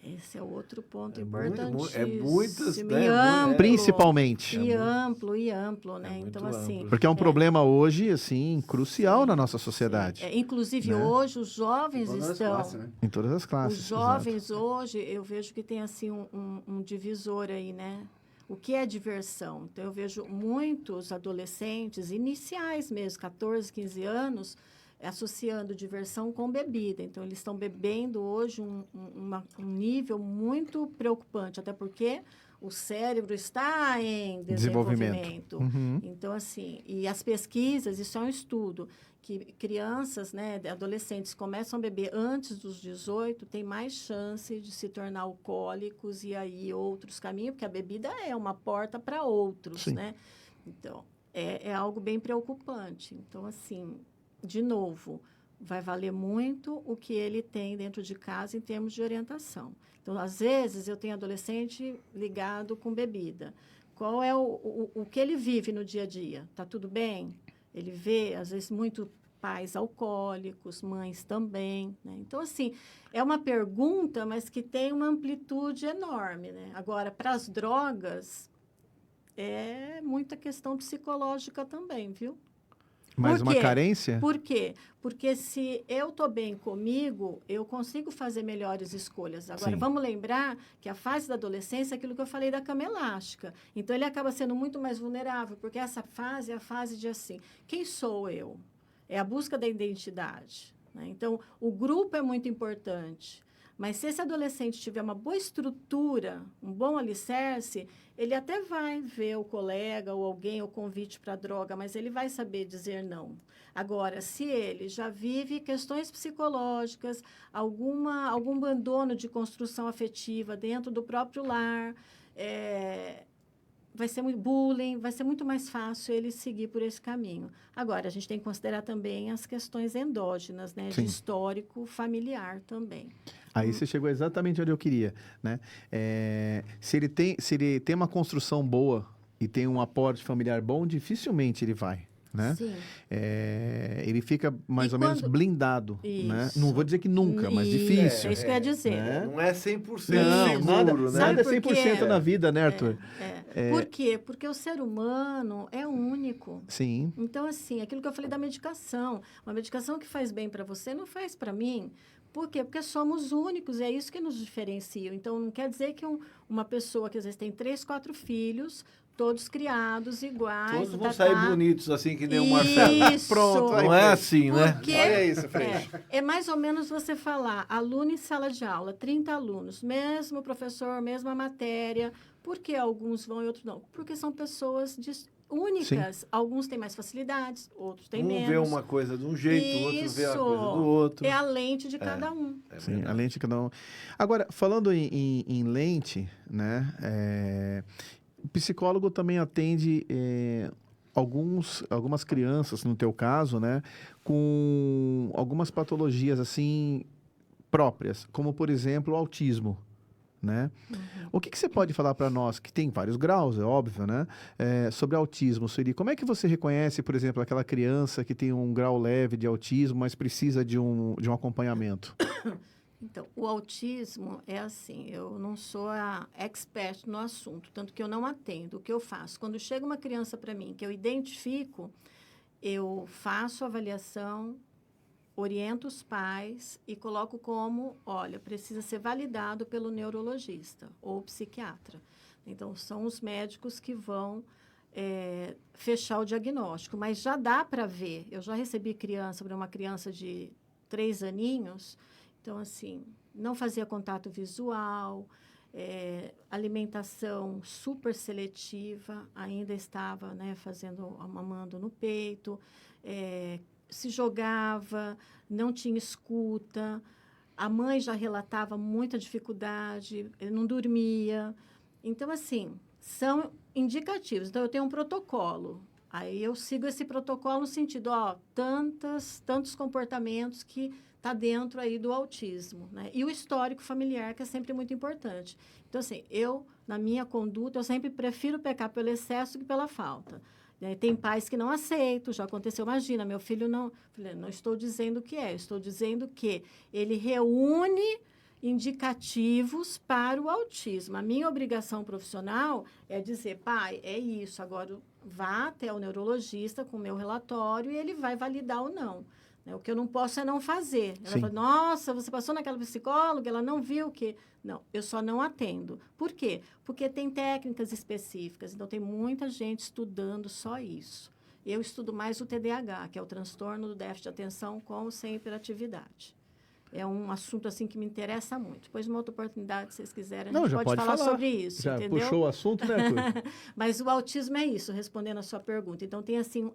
Esse é outro ponto É importantíssimo. muitas, e né? amplo, Principalmente. E amplo, né? muito Então, assim... amplo. Porque é um problema hoje, assim, crucial Sim, na nossa sociedade. Inclusive, né? hoje, os jovens Todas as estão... classes, né? Em todas as classes. Os jovens hoje, eu vejo que tem, assim, um divisor aí, né? O que é diversão? Então, eu vejo muitos adolescentes, iniciais mesmo, 14, 15 anos, associando diversão com bebida. Então, eles estão bebendo hoje um nível muito preocupante, até porque o cérebro está em desenvolvimento. Uhum. Então, assim, e as pesquisas, isso é um estudo, que crianças, né, adolescentes começam a beber antes dos 18, tem mais chance de se tornar alcoólicos e aí outros caminhos, porque a bebida é uma porta para outros, Sim. né? Então, é algo bem preocupante. Então, assim, de novo, vai valer muito o que ele tem dentro de casa em termos de orientação. Então, às vezes, eu tenho adolescente ligado com bebida. Qual é o que ele vive no dia a dia? Tá tudo bem? Ele vê, às vezes, muito pais alcoólicos, mães também, né? Então, assim, é uma pergunta, mas que tem uma amplitude enorme, né? Agora, para as drogas, é muita questão psicológica também, viu? Mais Por uma quê? carência? Por quê? Porque se eu estou bem comigo, eu consigo fazer melhores escolhas. Agora, Sim. vamos lembrar que a fase da adolescência é aquilo que eu falei da cama elástica. Então, ele acaba sendo muito mais vulnerável, porque essa fase é a fase de assim, quem sou eu? É a busca da identidade, né? Então, o grupo é muito importante. Mas se esse adolescente tiver uma boa estrutura, um bom alicerce, ele até vai ver o colega ou alguém, o convite para droga, mas ele vai saber dizer não. Agora, se ele já vive questões psicológicas, algum abandono de construção afetiva dentro do próprio lar, vai ser muito bullying, vai ser muito mais fácil ele seguir por esse caminho. Agora, a gente tem que considerar também as questões endógenas, né, de histórico familiar também. Aí você chegou exatamente onde eu queria, né? Se ele tem uma construção boa e tem um aporte familiar bom, dificilmente ele vai, né? Sim. Ele fica mais ou menos blindado, né? Isso. Não vou dizer que nunca, mas Isso, difícil. É isso que eu ia dizer. Né? Não é 100% Não, seguro, nada, né? nada é Sabe por 100% quê? na vida, né, Arthur? Por quê? Porque o ser humano é único. Sim. Então, assim, aquilo que eu falei da medicação. Uma medicação que faz bem para você não faz para mim. Por quê? Porque somos únicos e é isso que nos diferencia. Então, não quer dizer que uma pessoa que às vezes tem 3, 4 filhos, todos criados iguais. Todos vão sair bonitos, assim, que nem o Isso. Marcelo. Pronto, aí, Não é Freixo. assim, né? Porque Olha isso, Freixo. é mais ou menos você falar, aluno em sala de aula, 30 alunos, mesmo professor, mesma matéria. Por que alguns vão e outros não? Porque são pessoas únicas. Sim. Alguns têm mais facilidades, outros têm menos. Um vê uma coisa de um jeito, o outro vê a coisa do outro. É a lente de cada um. Sim, a lente de cada um. Agora, falando em lente, né? O psicólogo também atende algumas crianças, no teu caso, né? Com algumas patologias, assim, próprias, como, por exemplo, o autismo. Né? Uhum. O que você pode falar para nós, que tem vários graus, é óbvio, né? Sobre autismo, Sueli? Como é que você reconhece, por exemplo, aquela criança que tem um grau leve de autismo, mas precisa de um acompanhamento? Então, o autismo é assim, eu não sou a expert no assunto, tanto que eu não atendo. O que eu faço? Quando chega uma criança para mim que eu identifico, eu faço a avaliação, oriento os pais e coloco como, olha, precisa ser validado pelo neurologista ou psiquiatra. Então, são os médicos que vão fechar o diagnóstico. Mas já dá para ver. Eu já recebi para uma criança de 3 aninhos, então, assim, não fazia contato visual, alimentação super seletiva, ainda estava, né, mamando no peito, se jogava, não tinha escuta, a mãe já relatava muita dificuldade, não dormia. Então, assim, são indicativos. Então, eu tenho um protocolo. Aí, eu sigo esse protocolo no sentido, tantos comportamentos que está dentro aí do autismo, né? E o histórico familiar, que é sempre muito importante. Então, assim, na minha conduta, eu sempre prefiro pecar pelo excesso que pela falta. Tem pais que não aceitam, já aconteceu, imagina, meu filho não estou dizendo o que estou dizendo que ele reúne indicativos para o autismo. A minha obrigação profissional é dizer, pai, é isso, agora vá até o neurologista com o meu relatório e ele vai validar ou não. O que eu não posso é não fazer. Ela fala, nossa, você passou naquela psicóloga, ela não viu que... Não, eu só não atendo. Por quê? Porque tem técnicas específicas. Então, tem muita gente estudando só isso. Eu estudo mais o TDAH, que é o transtorno do déficit de atenção com ou sem hiperatividade. É um assunto, assim, que me interessa muito. Depois, numa outra oportunidade, se vocês quiserem, a gente pode falar sobre isso, já entendeu? Puxou o assunto, né, Arthur? Mas o autismo é isso, respondendo a sua pergunta. Então, tem, assim,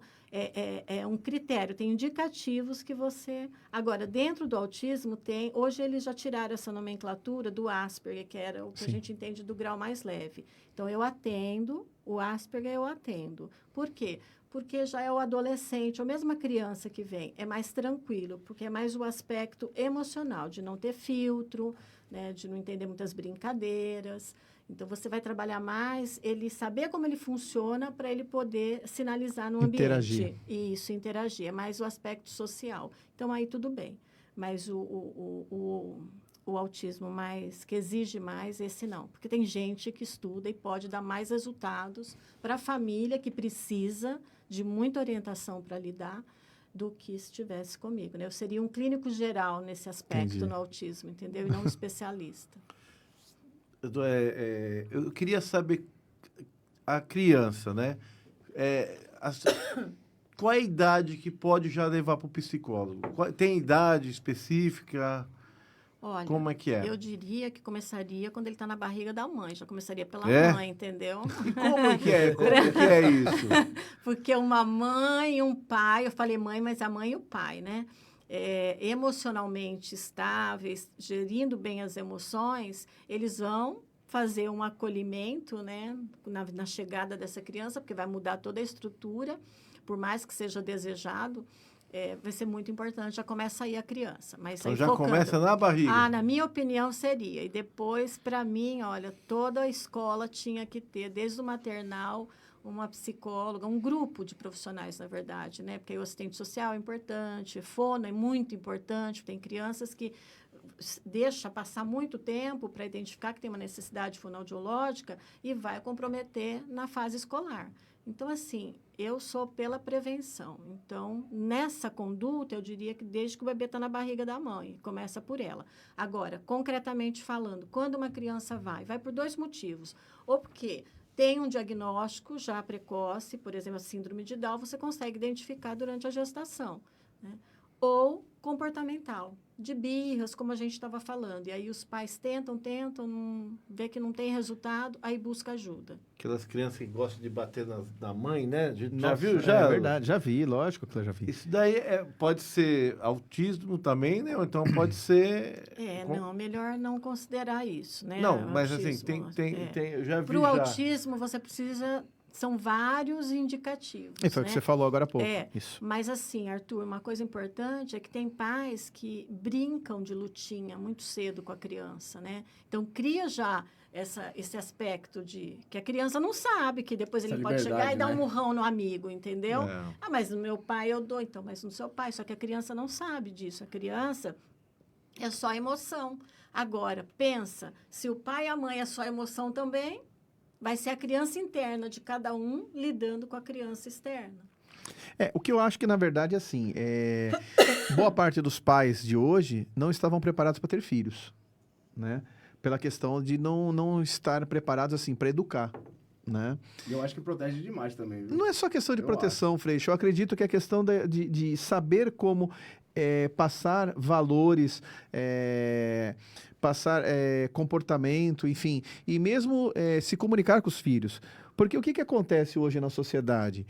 um critério, tem indicativos que você... Agora, dentro do autismo, hoje eles já tiraram essa nomenclatura do Asperger, que era o que a gente entende do grau mais leve. Então, eu atendo, o Asperger eu atendo. Por quê? Porque já é o adolescente, ou mesmo a criança que vem, é mais tranquilo, porque é mais o aspecto emocional, de não ter filtro, né, de não entender muitas brincadeiras. Então, você vai trabalhar mais, ele saber como ele funciona para ele poder sinalizar no ambiente. Interagir. Isso, interagir. É mais o aspecto social. Então, aí tudo bem. Mas o autismo que exige mais, esse não. Porque tem gente que estuda e pode dar mais resultados para a família que precisa de muita orientação para lidar do que se estivesse comigo, né? Eu seria um clínico geral nesse aspecto no autismo, entendeu? E não um especialista. Eu queria saber, a criança, né? Qual é a idade que pode já levar para o psicólogo? Tem idade específica? Olha, Como é que é? eu diria que começaria quando ele está na barriga da mãe, já começaria pela É? mãe, entendeu? E como é que é? Como é que é isso? Porque uma mãe e um pai, eu falei mãe, mas a mãe e o pai, né? Emocionalmente estáveis, gerindo bem as emoções, eles vão fazer um acolhimento, né, na chegada dessa criança, porque vai mudar toda a estrutura, por mais que seja desejado, vai ser muito importante, já começa aí a criança. Mas Então aí já focando, começa na barriga. na minha opinião, seria. E depois, para mim, olha, toda a escola tinha que ter, desde o maternal, uma psicóloga, um grupo de profissionais, na verdade, né? Porque aí o assistente social é importante, fono é muito importante, tem crianças que deixa passar muito tempo para identificar que tem uma necessidade fonoaudiológica e vai comprometer na fase escolar. Então, assim, eu sou pela prevenção. Então, nessa conduta, eu diria que desde que o bebê está na barriga da mãe, começa por ela. Agora, concretamente falando, quando uma criança vai por 2 motivos. Ou porque tem um diagnóstico já precoce, por exemplo, a síndrome de Down, você consegue identificar durante a gestação, né? Ou comportamental, de birras, como a gente estava falando. E aí os pais tentam, vê que não tem resultado, aí busca ajuda. Aquelas crianças que gostam de bater na mãe, né? A gente já Nossa, viu? Já? É verdade, já vi, lógico que eu já vi. Isso daí pode ser autismo também, né? Ou então pode ser... Não, melhor não considerar isso, né? Não, mas assim, Autismo, tem, eu já vi Para o já... autismo, você precisa... São vários indicativos. E foi o que você falou agora há pouco. Isso. Mas assim, Arthur, uma coisa importante é que tem pais que brincam de lutinha muito cedo com a criança, né? Então, cria já esse aspecto de que a criança não sabe que depois ele pode chegar e dar um murrão no amigo, entendeu? Mas no meu pai eu dou, então, mas no seu pai. Só que a criança não sabe disso. A criança é só emoção. Agora, pensa, se o pai e a mãe é só emoção também, vai ser a criança interna de cada um lidando com a criança externa. O que eu acho que, na verdade, assim, boa parte dos pais de hoje não estavam preparados para ter filhos, né? Pela questão de não estar preparados, assim, para educar, né? E eu acho que protege demais também, viu? Não é só questão de proteção, Freixo. Eu acredito que é questão de saber como passar valores, passar comportamento, enfim, e mesmo se comunicar com os filhos. Porque o que acontece hoje na sociedade?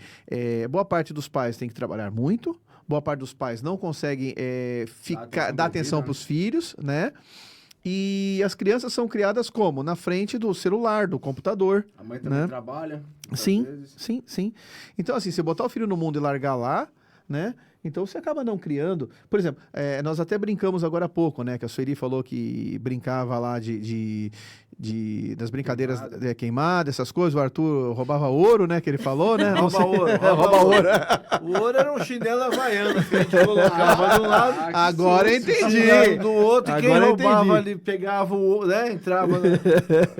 Boa parte dos pais tem que trabalhar muito, boa parte dos pais não conseguem dar atenção para os filhos, né? E as crianças são criadas como? Na frente do celular, do computador. A mãe também né? trabalha. Sim, vezes. sim. Então, assim, se botar o filho no mundo e largar lá, né? Então você acaba não criando. Por exemplo, nós até brincamos agora há pouco, né? Que a Sueli falou que brincava lá das brincadeiras queimadas, essas coisas. O Arthur roubava ouro, né? Que ele falou, né? Rouba ouro. Rouba ouro. O ouro era um chinelo havaiana que a gente colocava de um lado. Agora eu entendi. Do outro, e quem Agora eu roubava entendi. ali, pegava o ouro, né? Entrava.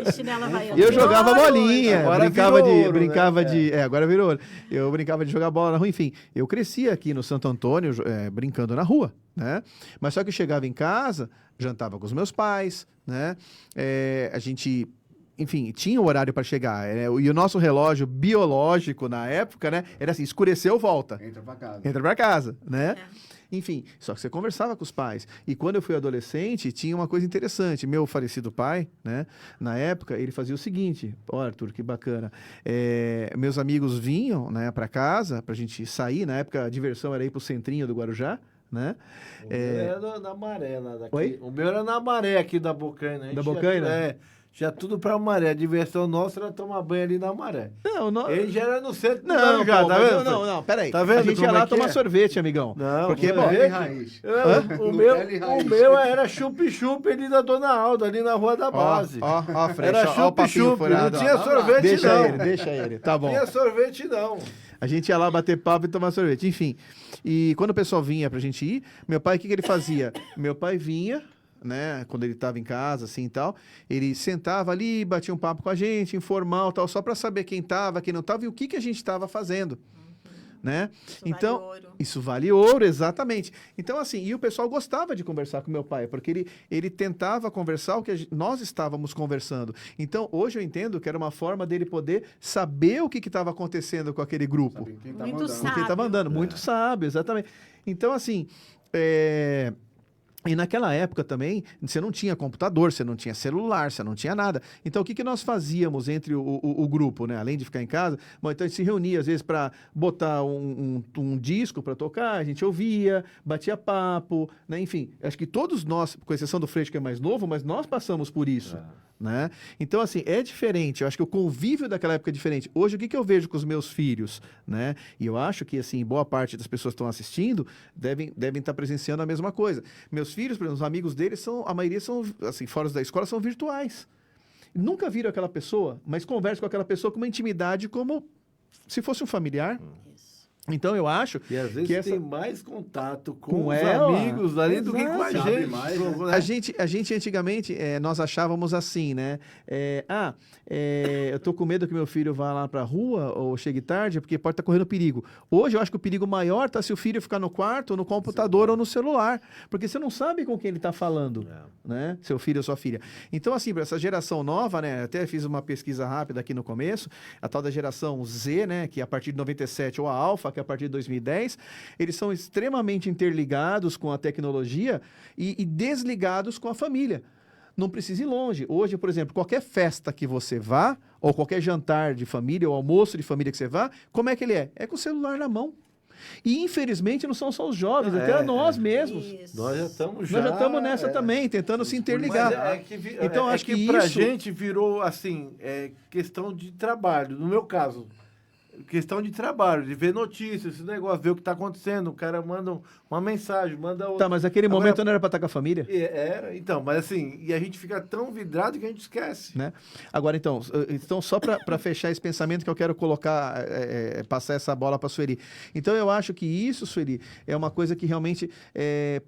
E chinela havaiana. Eu jogava bolinha, Agora brincava virou de. ouro, Brincava né? de. Agora virou ouro. Eu brincava de jogar bola na rua, enfim. Eu cresci aqui no Santo Antônio, brincando na rua, né? Mas só que eu chegava em casa, jantava com os meus pais, né? A gente. Enfim, tinha o horário para chegar. E o nosso relógio biológico na época, né? Era assim: escureceu, volta. Entra pra casa. Entra para casa, né? Enfim, só que você conversava com os pais. E quando eu fui adolescente, tinha uma coisa interessante. Meu falecido pai, né? Na época, ele fazia o seguinte. Ó, Arthur, que bacana. Meus amigos vinham, né, para casa, pra gente sair. Na época, a diversão era ir pro centrinho do Guarujá, né? O meu era na Maré, lá daqui. Oi? O meu era na Maré aqui da Bocaina. A gente Da Bocaina? Já tudo pra Maré. A diversão nossa era tomar banho ali na Maré. Não. Ele já era no centro do Não, Guarujá, pô, tá vendo? não, peraí. Tá vendo A gente como ia lá é que tomar é? sorvete, amigão. Não, Porque, pô, bom, Pele raiz. O Pele o raiz. meu era chup-chup ali da Dona Alda, ali na Rua da Base. ó, Freixo, Era ó o papinho chup-chup, furado. não tinha ó. sorvete Deixa ele, tá bom. Não tinha sorvete não. A gente ia lá bater papo e tomar sorvete, enfim. E quando o pessoal vinha pra gente ir, meu pai, o que ele fazia? Meu pai vinha, né, quando ele estava em casa, assim e tal, ele sentava ali, batia um papo com a gente, informal, tal, só para saber quem estava, quem não estava e o que a gente estava fazendo, né? Então, vale ouro. isso vale ouro, exatamente. Então, assim, e o pessoal gostava de conversar com meu pai, porque ele tentava conversar o que nós estávamos conversando. Então, hoje eu entendo que era uma forma dele poder saber o que estava acontecendo com aquele grupo. Sabe quem tá Muito mandando. sábio. Quem estava andando, muito sábio, exatamente. Então, assim, E naquela época também, você não tinha computador, você não tinha celular, você não tinha nada. Então, o que nós fazíamos entre o grupo, né? Além de ficar em casa, bom, então a gente se reunia, às vezes, para botar um disco para tocar, a gente ouvia, batia papo, né? Enfim, acho que todos nós, com exceção do Freixo, que é mais novo, mas nós passamos por isso. Né? Então, assim, é diferente. Eu acho que o convívio daquela época é diferente. Hoje, o que eu vejo com os meus filhos, né? E eu acho que, assim, boa parte das pessoas que estão assistindo devem estar presenciando a mesma coisa. Meus filhos, por exemplo, os amigos deles, a maioria são, assim, fora da escola, são virtuais. Nunca viram aquela pessoa, mas conversam com aquela pessoa com uma intimidade como se fosse um familiar. Isso. Então, eu acho E às vezes que essa... tem mais contato com os ela. amigos ali do que com a Sabe gente. mais, né? A gente antigamente, nós achávamos assim, né? Eu tô com medo que meu filho vá lá pra rua ou chegue tarde, porque pode estar correndo perigo. Hoje eu acho que o perigo maior tá se o filho ficar no quarto, ou no computador ou no celular. Porque você não sabe com quem ele tá falando, né? Seu filho ou sua filha. Então, assim, para essa geração nova, né? Até fiz uma pesquisa rápida aqui no começo, a tal da geração Z, né? Que é a partir de 97, ou a Alpha, que é a partir de 2010, eles são extremamente interligados com a tecnologia e desligados com a família. Não precisa ir longe. Hoje, por exemplo, qualquer festa que você vá, ou qualquer jantar de família, ou almoço de família que você vá, como é que ele é? É com o celular na mão. E, infelizmente, não são só os jovens, até nós mesmos. Isso. Nós já estamos Nós já estamos nessa também, tentando se interligar. Então, acho que pra isso... gente virou, assim, questão de trabalho. No meu caso, questão de trabalho, de ver notícias, esse negócio, ver o que está acontecendo. O cara manda uma mensagem, manda outra. Tá, mas aquele Agora, momento não era para estar com a família? Era, então, mas assim, e a gente fica tão vidrado que a gente esquece. Né? Agora, então só para fechar esse pensamento que eu quero colocar, passar essa bola para a Sueli. Então, eu acho que isso, Sueli, é uma coisa que realmente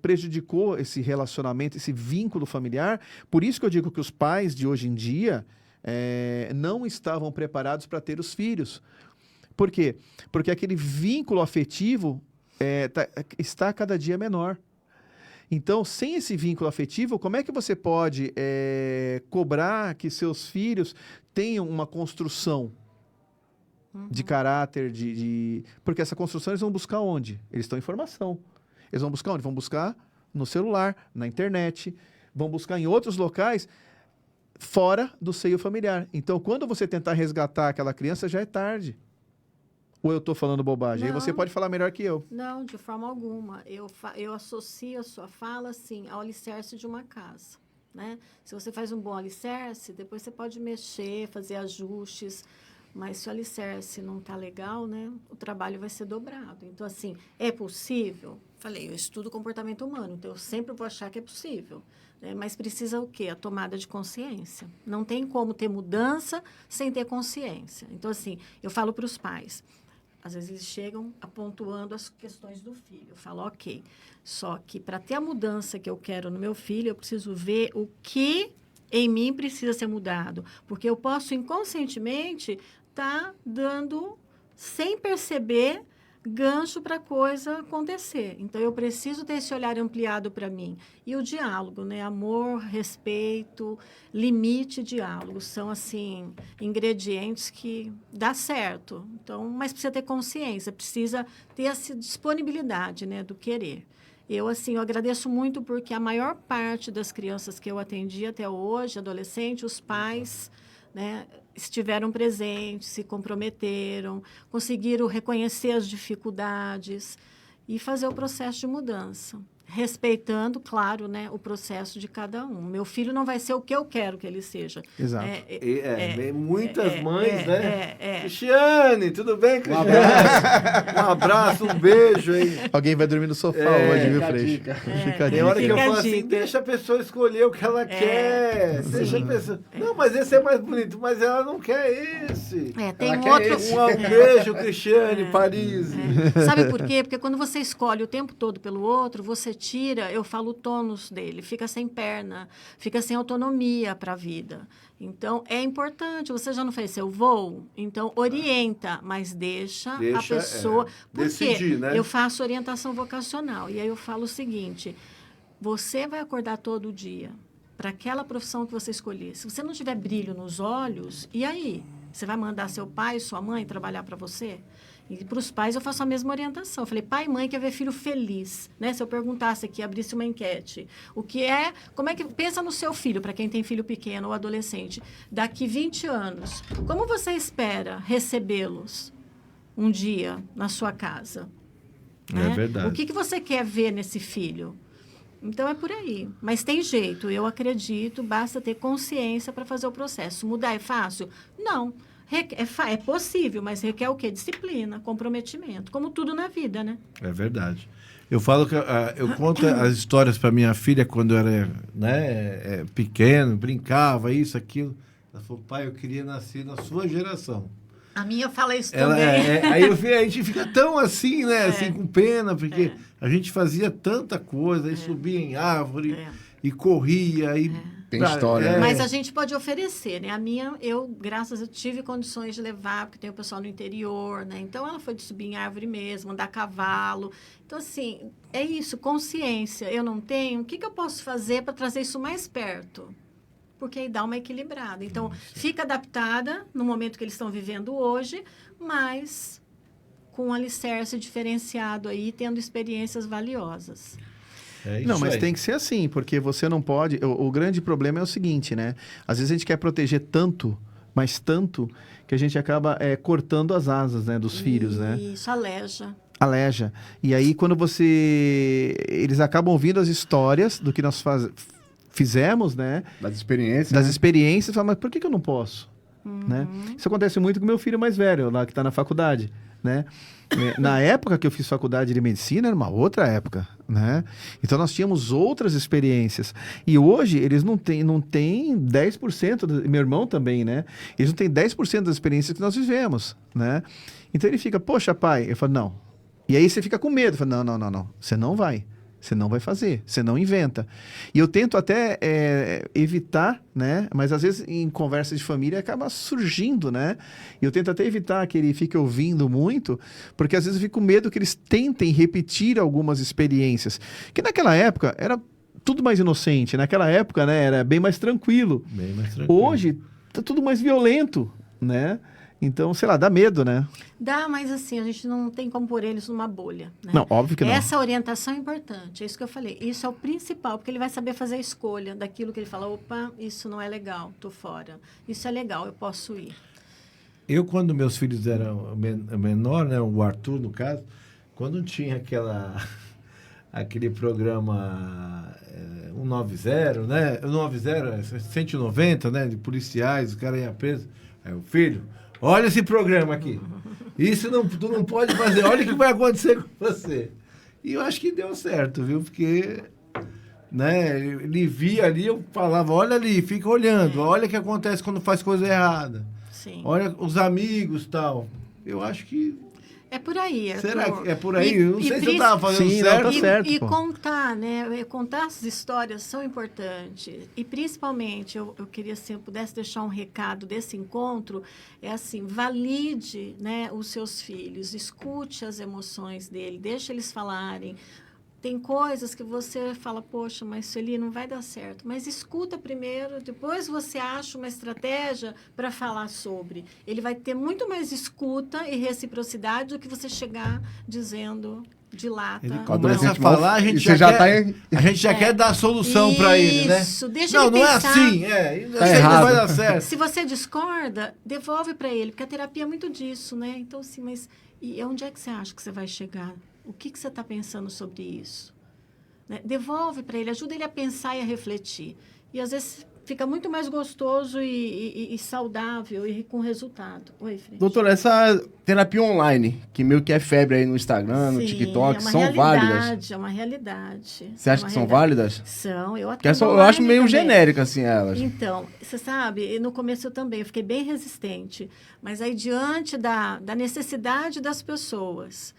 prejudicou esse relacionamento, esse vínculo familiar. Por isso que eu digo que os pais de hoje em dia não estavam preparados para ter os filhos. Por quê? Porque aquele vínculo afetivo está cada dia menor. Então, sem esse vínculo afetivo, como é que você pode cobrar que seus filhos tenham uma construção de caráter, porque essa construção eles vão buscar onde? Eles estão em formação. Eles vão buscar onde? Vão buscar no celular, na internet, vão buscar em outros locais fora do seio familiar. Então, quando você tentar resgatar aquela criança, já é tarde. Ou eu estou falando bobagem? Aí você pode falar melhor que eu. Não, de forma alguma. Eu associo a sua fala, assim, ao alicerce de uma casa, né? Se você faz um bom alicerce, depois você pode mexer, fazer ajustes, mas se o alicerce não está legal, né? O trabalho vai ser dobrado. Então, assim, é possível? Falei, eu estudo comportamento humano, então eu sempre vou achar que é possível. Né? Mas precisa o quê? A tomada de consciência. Não tem como ter mudança sem ter consciência. Então, assim, eu falo para os pais... Às vezes eles chegam apontando as questões do filho. Eu falo, ok. Só que para ter a mudança que eu quero no meu filho, eu preciso ver o que em mim precisa ser mudado. Porque eu posso inconscientemente estar dando, sem perceber, gancho para a coisa acontecer. Então, eu preciso ter esse olhar ampliado para mim. E o diálogo, né? Amor, respeito, limite e diálogo. São, assim, ingredientes que dá certo. Então, mas precisa ter consciência, precisa ter essa disponibilidade, né? Do querer. Eu agradeço muito porque a maior parte das crianças que eu atendi até hoje, adolescente, os pais... Né, estiveram presentes, se comprometeram, conseguiram reconhecer as dificuldades e fazer o processo de mudança, respeitando, claro, né, o processo de cada um. Meu filho não vai ser o que eu quero que ele seja. Exato. Muitas mães, né? Cristiane, tudo bem, Cristiane? Um abraço, um beijo aí. Alguém vai dormir no sofá hoje, viu, Freixo? Fica a Tem hora que eu Fica a falo assim, dica. deixa a pessoa escolher o que ela quer. Deixa a pessoa... Não, mas esse é mais bonito, mas ela não quer esse. Tem Ela um quer outro... esse. Um beijo, Cristiane, Paris. Sabe por quê? Porque quando você escolhe o tempo todo pelo outro, você tira, eu falo, o tônus dele, fica sem perna, fica sem autonomia para a vida. Então, é importante. Você já não fez seu voo? Então, orienta, mas deixa a pessoa... Porque decidir, né? eu faço orientação vocacional. E aí eu falo o seguinte, você vai acordar todo dia para aquela profissão que você escolher. Se você não tiver brilho nos olhos, e aí? Você vai mandar seu pai, sua mãe trabalhar para você? E para os pais eu faço a mesma orientação. Eu falei, pai e mãe quer ver filho feliz, né? Se eu perguntasse aqui, abrisse uma enquete, como é que pensa no seu filho, para quem tem filho pequeno ou adolescente, daqui 20 anos, como você espera recebê-los um dia na sua casa? É Né? verdade. O que você quer ver nesse filho? Então, é por aí. Mas tem jeito, eu acredito, basta ter consciência para fazer o processo. Mudar é fácil? Não. É possível, mas requer o quê? Disciplina, comprometimento, como tudo na vida, né? É verdade. Eu falo que eu conto as histórias para minha filha quando eu era, né, pequeno, brincava, isso, aquilo. Ela falou, pai, eu queria nascer na sua geração. A minha fala isso Ela, também. aí a gente fica tão assim, né? Assim, com pena, porque a gente fazia tanta coisa, aí subia em árvore e corria. E, Tem história, né? Mas a gente pode oferecer, né? A minha, graças a Deus, tive condições de levar, porque tem o pessoal no interior, né? Então, ela foi de subir em árvore mesmo, andar a cavalo. Então, assim, é isso, consciência. Eu não tenho, o que eu posso fazer para trazer isso mais perto? Porque aí dá uma equilibrada. Então, fica adaptada no momento que eles estão vivendo hoje, mas com um alicerce diferenciado aí, tendo experiências valiosas. Não, mas tem que ser assim, porque você não pode... O grande problema é o seguinte, né? Às vezes a gente quer proteger tanto, mas tanto, que a gente acaba cortando as asas, né, dos filhos, né? Isso, Aleja. E aí, quando eles acabam ouvindo as histórias do que nós fizemos, né? Das experiências. Das né? experiências, fala, mas por que eu não posso? Né? Isso acontece muito com meu filho mais velho, lá que está na faculdade, né? Na época que eu fiz faculdade de medicina, era uma outra época, né? Então, nós tínhamos outras experiências. E hoje, eles não têm 10%, meu irmão também, né? Eles não têm 10% das experiências que nós vivemos, né? Então, ele fica, poxa, pai. Eu falo, não. E aí, você fica com medo. Eu falo, não. Você não vai. Você não vai fazer, você não inventa. E eu tento até evitar, né? Mas às vezes em conversa de família acaba surgindo, né? E eu tento até evitar que ele fique ouvindo muito, porque às vezes eu fico com medo que eles tentem repetir algumas experiências. Que naquela época era tudo mais inocente, naquela época, né, era bem mais tranquilo. Bem mais tranquilo. Hoje tá tudo mais violento, né? Então, sei lá, dá medo, né? Dá, mas assim, a gente não tem como pôr eles numa bolha. Né? Não, óbvio que não. Essa orientação é importante, é isso que eu falei. Isso é o principal, porque ele vai saber fazer a escolha daquilo que ele fala, opa, isso não é legal, tô fora. Isso é legal, eu posso ir. Eu, quando meus filhos eram menor, né, o Arthur, no caso, quando tinha aquele programa 190, né? 190, 190, né? De policiais, o cara ia preso. Aí o filho, olha esse programa aqui. Isso tu não pode fazer. Olha o que vai acontecer com você. E eu acho que deu certo, viu? Porque, né, ele via ali, eu falava, olha ali, fica olhando. Olha o que acontece quando faz coisa errada. Sim. Olha os amigos e tal. Eu acho que... É por aí, Arthur. Será que é por aí? Eu não sei se eu estava fazendo Sim, certo. não, tá certo, E pô. contar, né? Contar essas histórias são importantes. E principalmente, eu queria, se eu pudesse deixar um recado desse encontro, é assim, valide, né, os seus filhos, escute as emoções dele, deixe eles falarem. Tem coisas que você fala, poxa, mas isso ali não vai dar certo. Mas escuta primeiro, depois você acha uma estratégia para falar sobre. Ele vai ter muito mais escuta e reciprocidade do que você chegar dizendo de lata. Ele O começa a adolescente falar, a mal- gente e você já, já quer, tá a gente já quer dar a solução para ele, né? Isso, deixa não, ele não pensar. é assim, eu Tá sei que não errado. vai dar certo. Se você discorda, devolve para ele, porque a terapia é muito disso, né? Então, assim, mas e onde é que você acha que você vai chegar? O que você está pensando sobre isso? Né? Devolve para ele, ajuda ele a pensar e a refletir. E às vezes fica muito mais gostoso e saudável e com resultado. Oi, Fred. Doutor, essa terapia online, que meio que é febre aí no Instagram, no Sim, TikTok, é uma são válidas? realidade, é uma realidade. Você acha que são válidas? São, eu Porque atendo eu acho online meio também. genérica, assim, elas. Então, você sabe, no começo eu também, eu fiquei bem resistente. Mas aí, diante da necessidade das pessoas,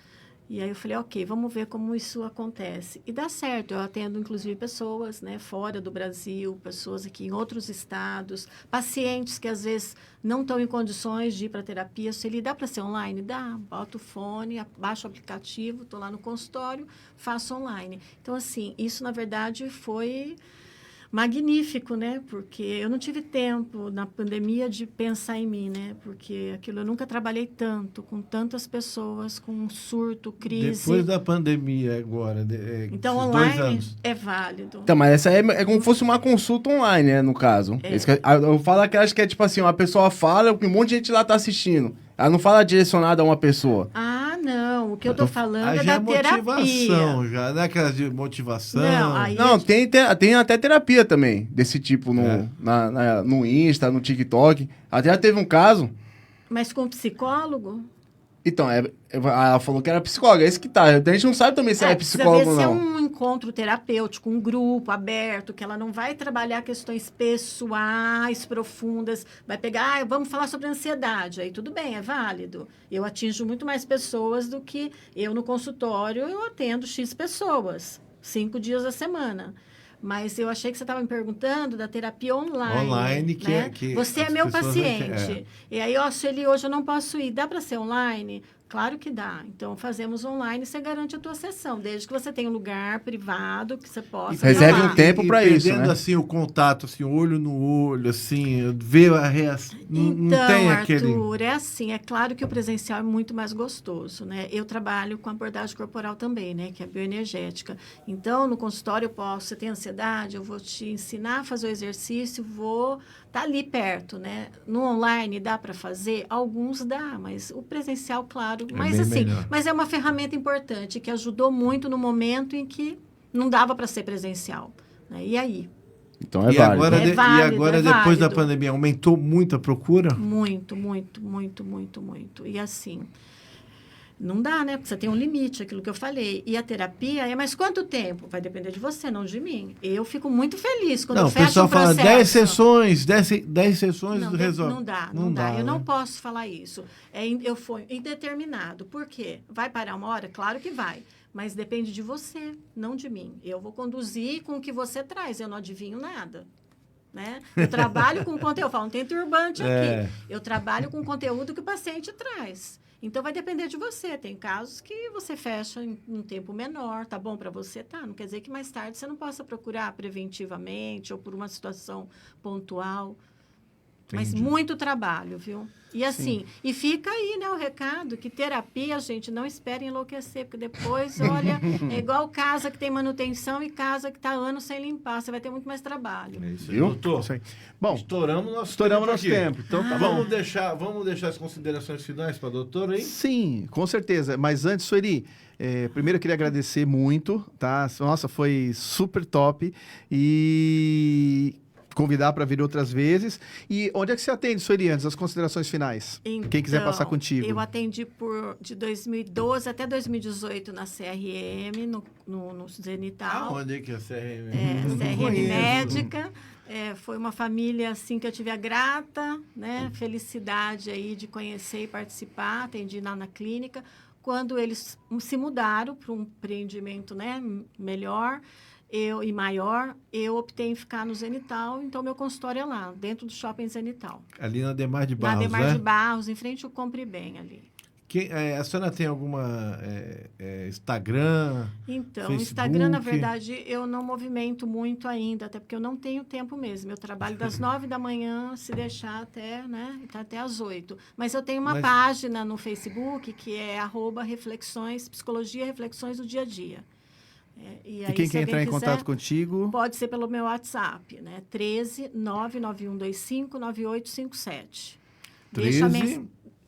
e aí eu falei, ok, vamos ver como isso acontece. E dá certo, eu atendo, inclusive, pessoas, né, fora do Brasil, pessoas aqui em outros estados, pacientes que, às vezes, não estão em condições de ir para terapia. Se ele dá para ser online, dá. Bota o fone, baixa o aplicativo, estou lá no consultório, faço online. Então, assim, isso, na verdade, foi magnífico, né? Porque eu não tive tempo na pandemia de pensar em mim, né? Porque aquilo eu nunca trabalhei tanto, com tantas pessoas, com um surto, crise. Depois da pandemia agora, Então, esses online 2 anos. é válido. Então, mas essa é como se fosse uma consulta online, né, no caso. Eu falo que acho que é tipo assim, uma pessoa fala, um monte de gente lá tá assistindo. Ela não fala direcionada a uma pessoa. Ah, não. O que eu tô falando Aí é já da motivação, terapia. já, não é aquelas de motivação. Não, aí Não, tem até terapia também, desse tipo no Insta, no TikTok. Até já teve um caso. Mas com psicólogo? Então, ela falou que era psicóloga, é isso que tá. A gente não sabe também se é psicólogo ou precisa ver não. se é um encontro terapêutico, um grupo aberto, que ela não vai trabalhar questões pessoais, profundas. Vai pegar, vamos falar sobre ansiedade. Aí tudo bem, é válido. Eu atinjo muito mais pessoas do que eu no consultório, eu atendo X pessoas, 5 dias da semana. Mas eu achei que você estava me perguntando da terapia online. Online, que né? é que Você é as meu pessoas não paciente. E aí, Sueli, hoje eu não posso ir. Dá para ser online? Claro que dá. Então, fazemos online e você garante a tua sessão, desde que você tenha um lugar privado que você possa... Reserve falar. um tempo pra isso, perdendo, né? assim, o contato, assim, olho no olho, assim, ver a reação. Não tem aquele... Arthur, é assim, é claro que o presencial é muito mais gostoso, né? Eu trabalho com abordagem corporal também, né? Que é bioenergética. Então, no consultório eu posso, você tem ansiedade, eu vou te ensinar a fazer o exercício, vou estar ali perto, né? No online dá para fazer? Alguns dá, mas o presencial, claro, É mas bem assim, melhor. mas é uma ferramenta importante que ajudou muito no momento em que não dava para ser presencial, né? E aí? Então é E válido. agora, É válido, e agora é depois da válido. pandemia, aumentou muito a procura? Muito, muito, muito, muito, muito. E assim, não dá, né? Porque você tem um limite, aquilo que eu falei. E a terapia é, mas quanto tempo? Vai depender de você, não de mim. Eu fico muito feliz quando Não, eu o fecho pessoal um fala processo. 10 sessões, 10 sessões Não, resolve. não dá. Eu né? não posso falar isso. Eu fui indeterminado. Por quê? Vai parar uma hora? Claro que vai. Mas depende de você, não de mim. Eu vou conduzir com o que você traz. Eu não adivinho nada. Né? Eu trabalho com conteúdo. Eu falo, não tem turbante aqui. Eu trabalho com conteúdo que o paciente traz. Então, vai depender de você. Tem casos que você fecha em um tempo menor. Tá bom para você? Tá. Não quer dizer que mais tarde você não possa procurar preventivamente ou por uma situação pontual. Mas Entendi. muito trabalho, viu? E assim, e fica aí, né, o recado, que terapia, gente, não espere enlouquecer, porque depois, olha, é igual casa que tem manutenção e casa que está anos sem limpar, você vai ter muito mais trabalho. É isso aí, Viu? doutor. Isso aí. Bom, Estouramos nosso nosso aqui. tempo. Então, tá bom. Vamos deixar as considerações finais para a doutora aí? Sim, com certeza. Mas antes, Sueli, primeiro eu queria agradecer muito, tá? Nossa, foi super top. E convidar para vir outras vezes. E onde é que você atende, Sueli, antes das considerações finais? Então, Quem quiser passar contigo. Eu atendi de 2012 até 2018 na CRM, no Zenital. Aonde é que é a CRM? CRM Médica. Foi uma família assim que eu tive a grata, né, felicidade aí de conhecer e participar. Atendi lá na clínica. Quando eles se mudaram para um empreendimento, né, melhor e maior, eu optei em ficar no Zenital, então meu consultório é lá, dentro do Shopping Zenital. Ali na Demar de Barros, Na Demar né? de Barros, em frente ao Compre Bem ali. A senhora tem alguma Instagram? Então, Facebook? o Instagram, na verdade, eu não movimento muito ainda, até porque eu não tenho tempo mesmo. Eu trabalho das 9 da manhã, se deixar até, né, até às 8. Mas eu tenho uma página no Facebook que é @reflexões, psicologia, reflexões do dia a dia. E quem quer entrar em contato contigo? Pode ser pelo meu WhatsApp, né? 13 99125 9857.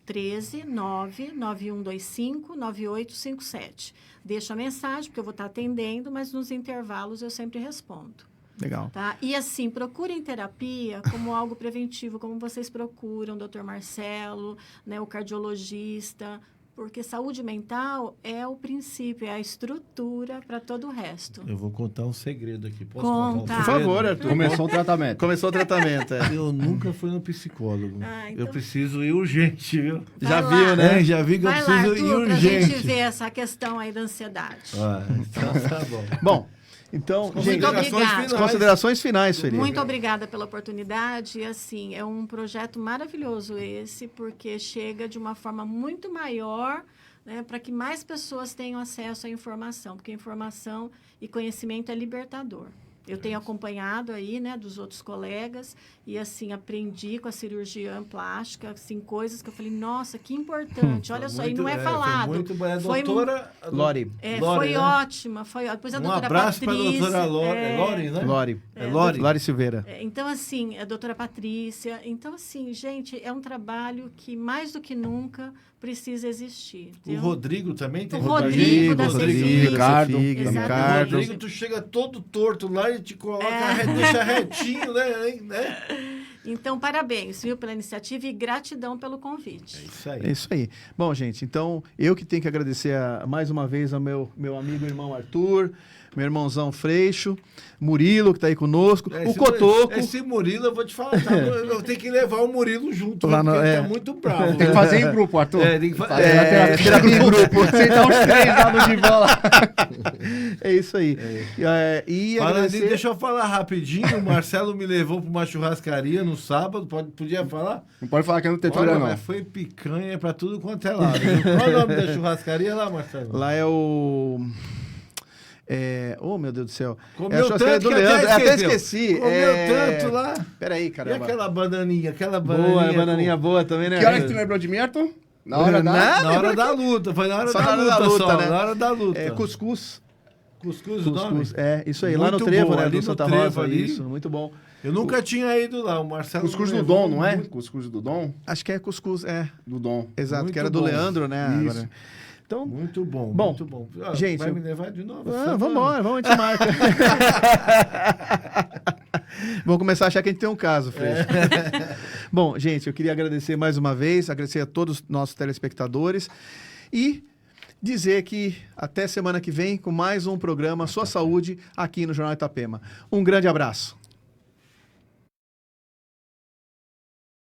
13 99125 9857. Deixa a mensagem, porque eu vou estar atendendo, mas nos intervalos eu sempre respondo. Legal. Tá? E assim, procurem terapia como algo preventivo, como vocês procuram, Dr. Marcelo, né, o cardiologista, porque saúde mental é o princípio, é a estrutura para todo o resto. Eu vou contar um segredo aqui. Posso Conta. contar um Por segredo? favor, Arthur. Começou o tratamento. Começou o tratamento. Eu nunca fui no psicólogo. Então... Eu preciso ir urgente, viu? Já Vai viu, lá. né? Já vi que Vai eu lá, preciso ir Arthur, pra urgente. gente ver essa questão aí da ansiedade. Então tá bom. Bom, então, gente, Muito obrigada. as considerações finais, Sueli. Muito obrigada pela oportunidade. E, assim, é um projeto maravilhoso esse, porque chega de uma forma muito maior, né, para que mais pessoas tenham acesso à informação, porque informação e conhecimento é libertador. Eu tenho acompanhado aí, né, dos outros colegas e, assim, aprendi com a cirurgiã plástica, assim, coisas que eu falei, nossa, que importante. Olha só, e não é falado. Foi muito bom. A Foi doutora... Lori. Lori, foi né? ótima, foi ótima. Depois a Um doutora abraço para a Patrícia. doutora Lori. É Lori, né? Lori. É Lori. Lori Silveira. Então, assim, a doutora Patrícia. Então, assim, gente, é um trabalho que, mais do que nunca, precisa existir. O Rodrigo também tem O com a Rodrigo gente. da Rodrigo. Cefig. Ricardo. Exatamente. Ricardo. Rodrigo, tu chega todo torto lá e te coloca, deixa retinho, né? Então, parabéns, viu, pela iniciativa e gratidão pelo convite. Isso aí. É isso aí. Bom, gente, então eu que tenho que agradecer mais uma vez ao meu amigo e irmão Arthur, meu irmãozão Freixo, Murilo, que está aí conosco, o Cotoco. Esse Murilo, eu vou te falar, tá? Eu tenho que levar o Murilo junto, Lá porque no- ele é. tá muito bravo. Tem que fazer em grupo, Arthur. Tem que fazer. Terapia em grupo. Sentar os três lá no divã lá. É isso aí. E Falando agradecer... nisso, deixa eu falar rapidinho. O Marcelo me levou para uma churrascaria no sábado. Podia falar? Não pode falar que é no Tetura, Olha, não. mas foi picanha para tudo quanto é lado. Viu? Qual é o nome da churrascaria lá, Marcelo? Lá é o... Oh, meu Deus do céu. Comeu É a churrascaria tanto do que até Leandro. Até esqueceu. esqueci. Comeu tanto lá. Peraí, E caramba. aquela bananinha? Boa, bananinha boa também, né? Que hora que tu lembrou de mim, Arthur? Na hora da... Na hora da luta. Foi na hora Só da na hora da luta, luta, só. né? Na hora da luta. É cuscuz. Cuscuz o nome? Cuscuz, isso aí. Lá no Muito Trevo, bom, né? ali Do no Santa Trevo Rosa. ali. Isso, muito bom. Eu nunca tinha ido lá. O Marcelo Cuscuz me do levou Dom, não é? muito- Cuscuz do Dom? Acho que é cuscuz, Do Dom. exato, Muito que era do bom. Leandro, né? Isso. Agora. Então, Muito bom, Bom, muito bom. Ah, gente, vai eu- me levar de novo? vamos embora, vamos, a gente marca. Vamos começar a achar que a gente tem um caso, Freixo. Bom, gente, eu queria agradecer mais uma vez, agradecer a todos os nossos telespectadores e dizer que até semana que vem com mais um programa Sua Saúde aqui no Jornal Itapema. Um grande abraço.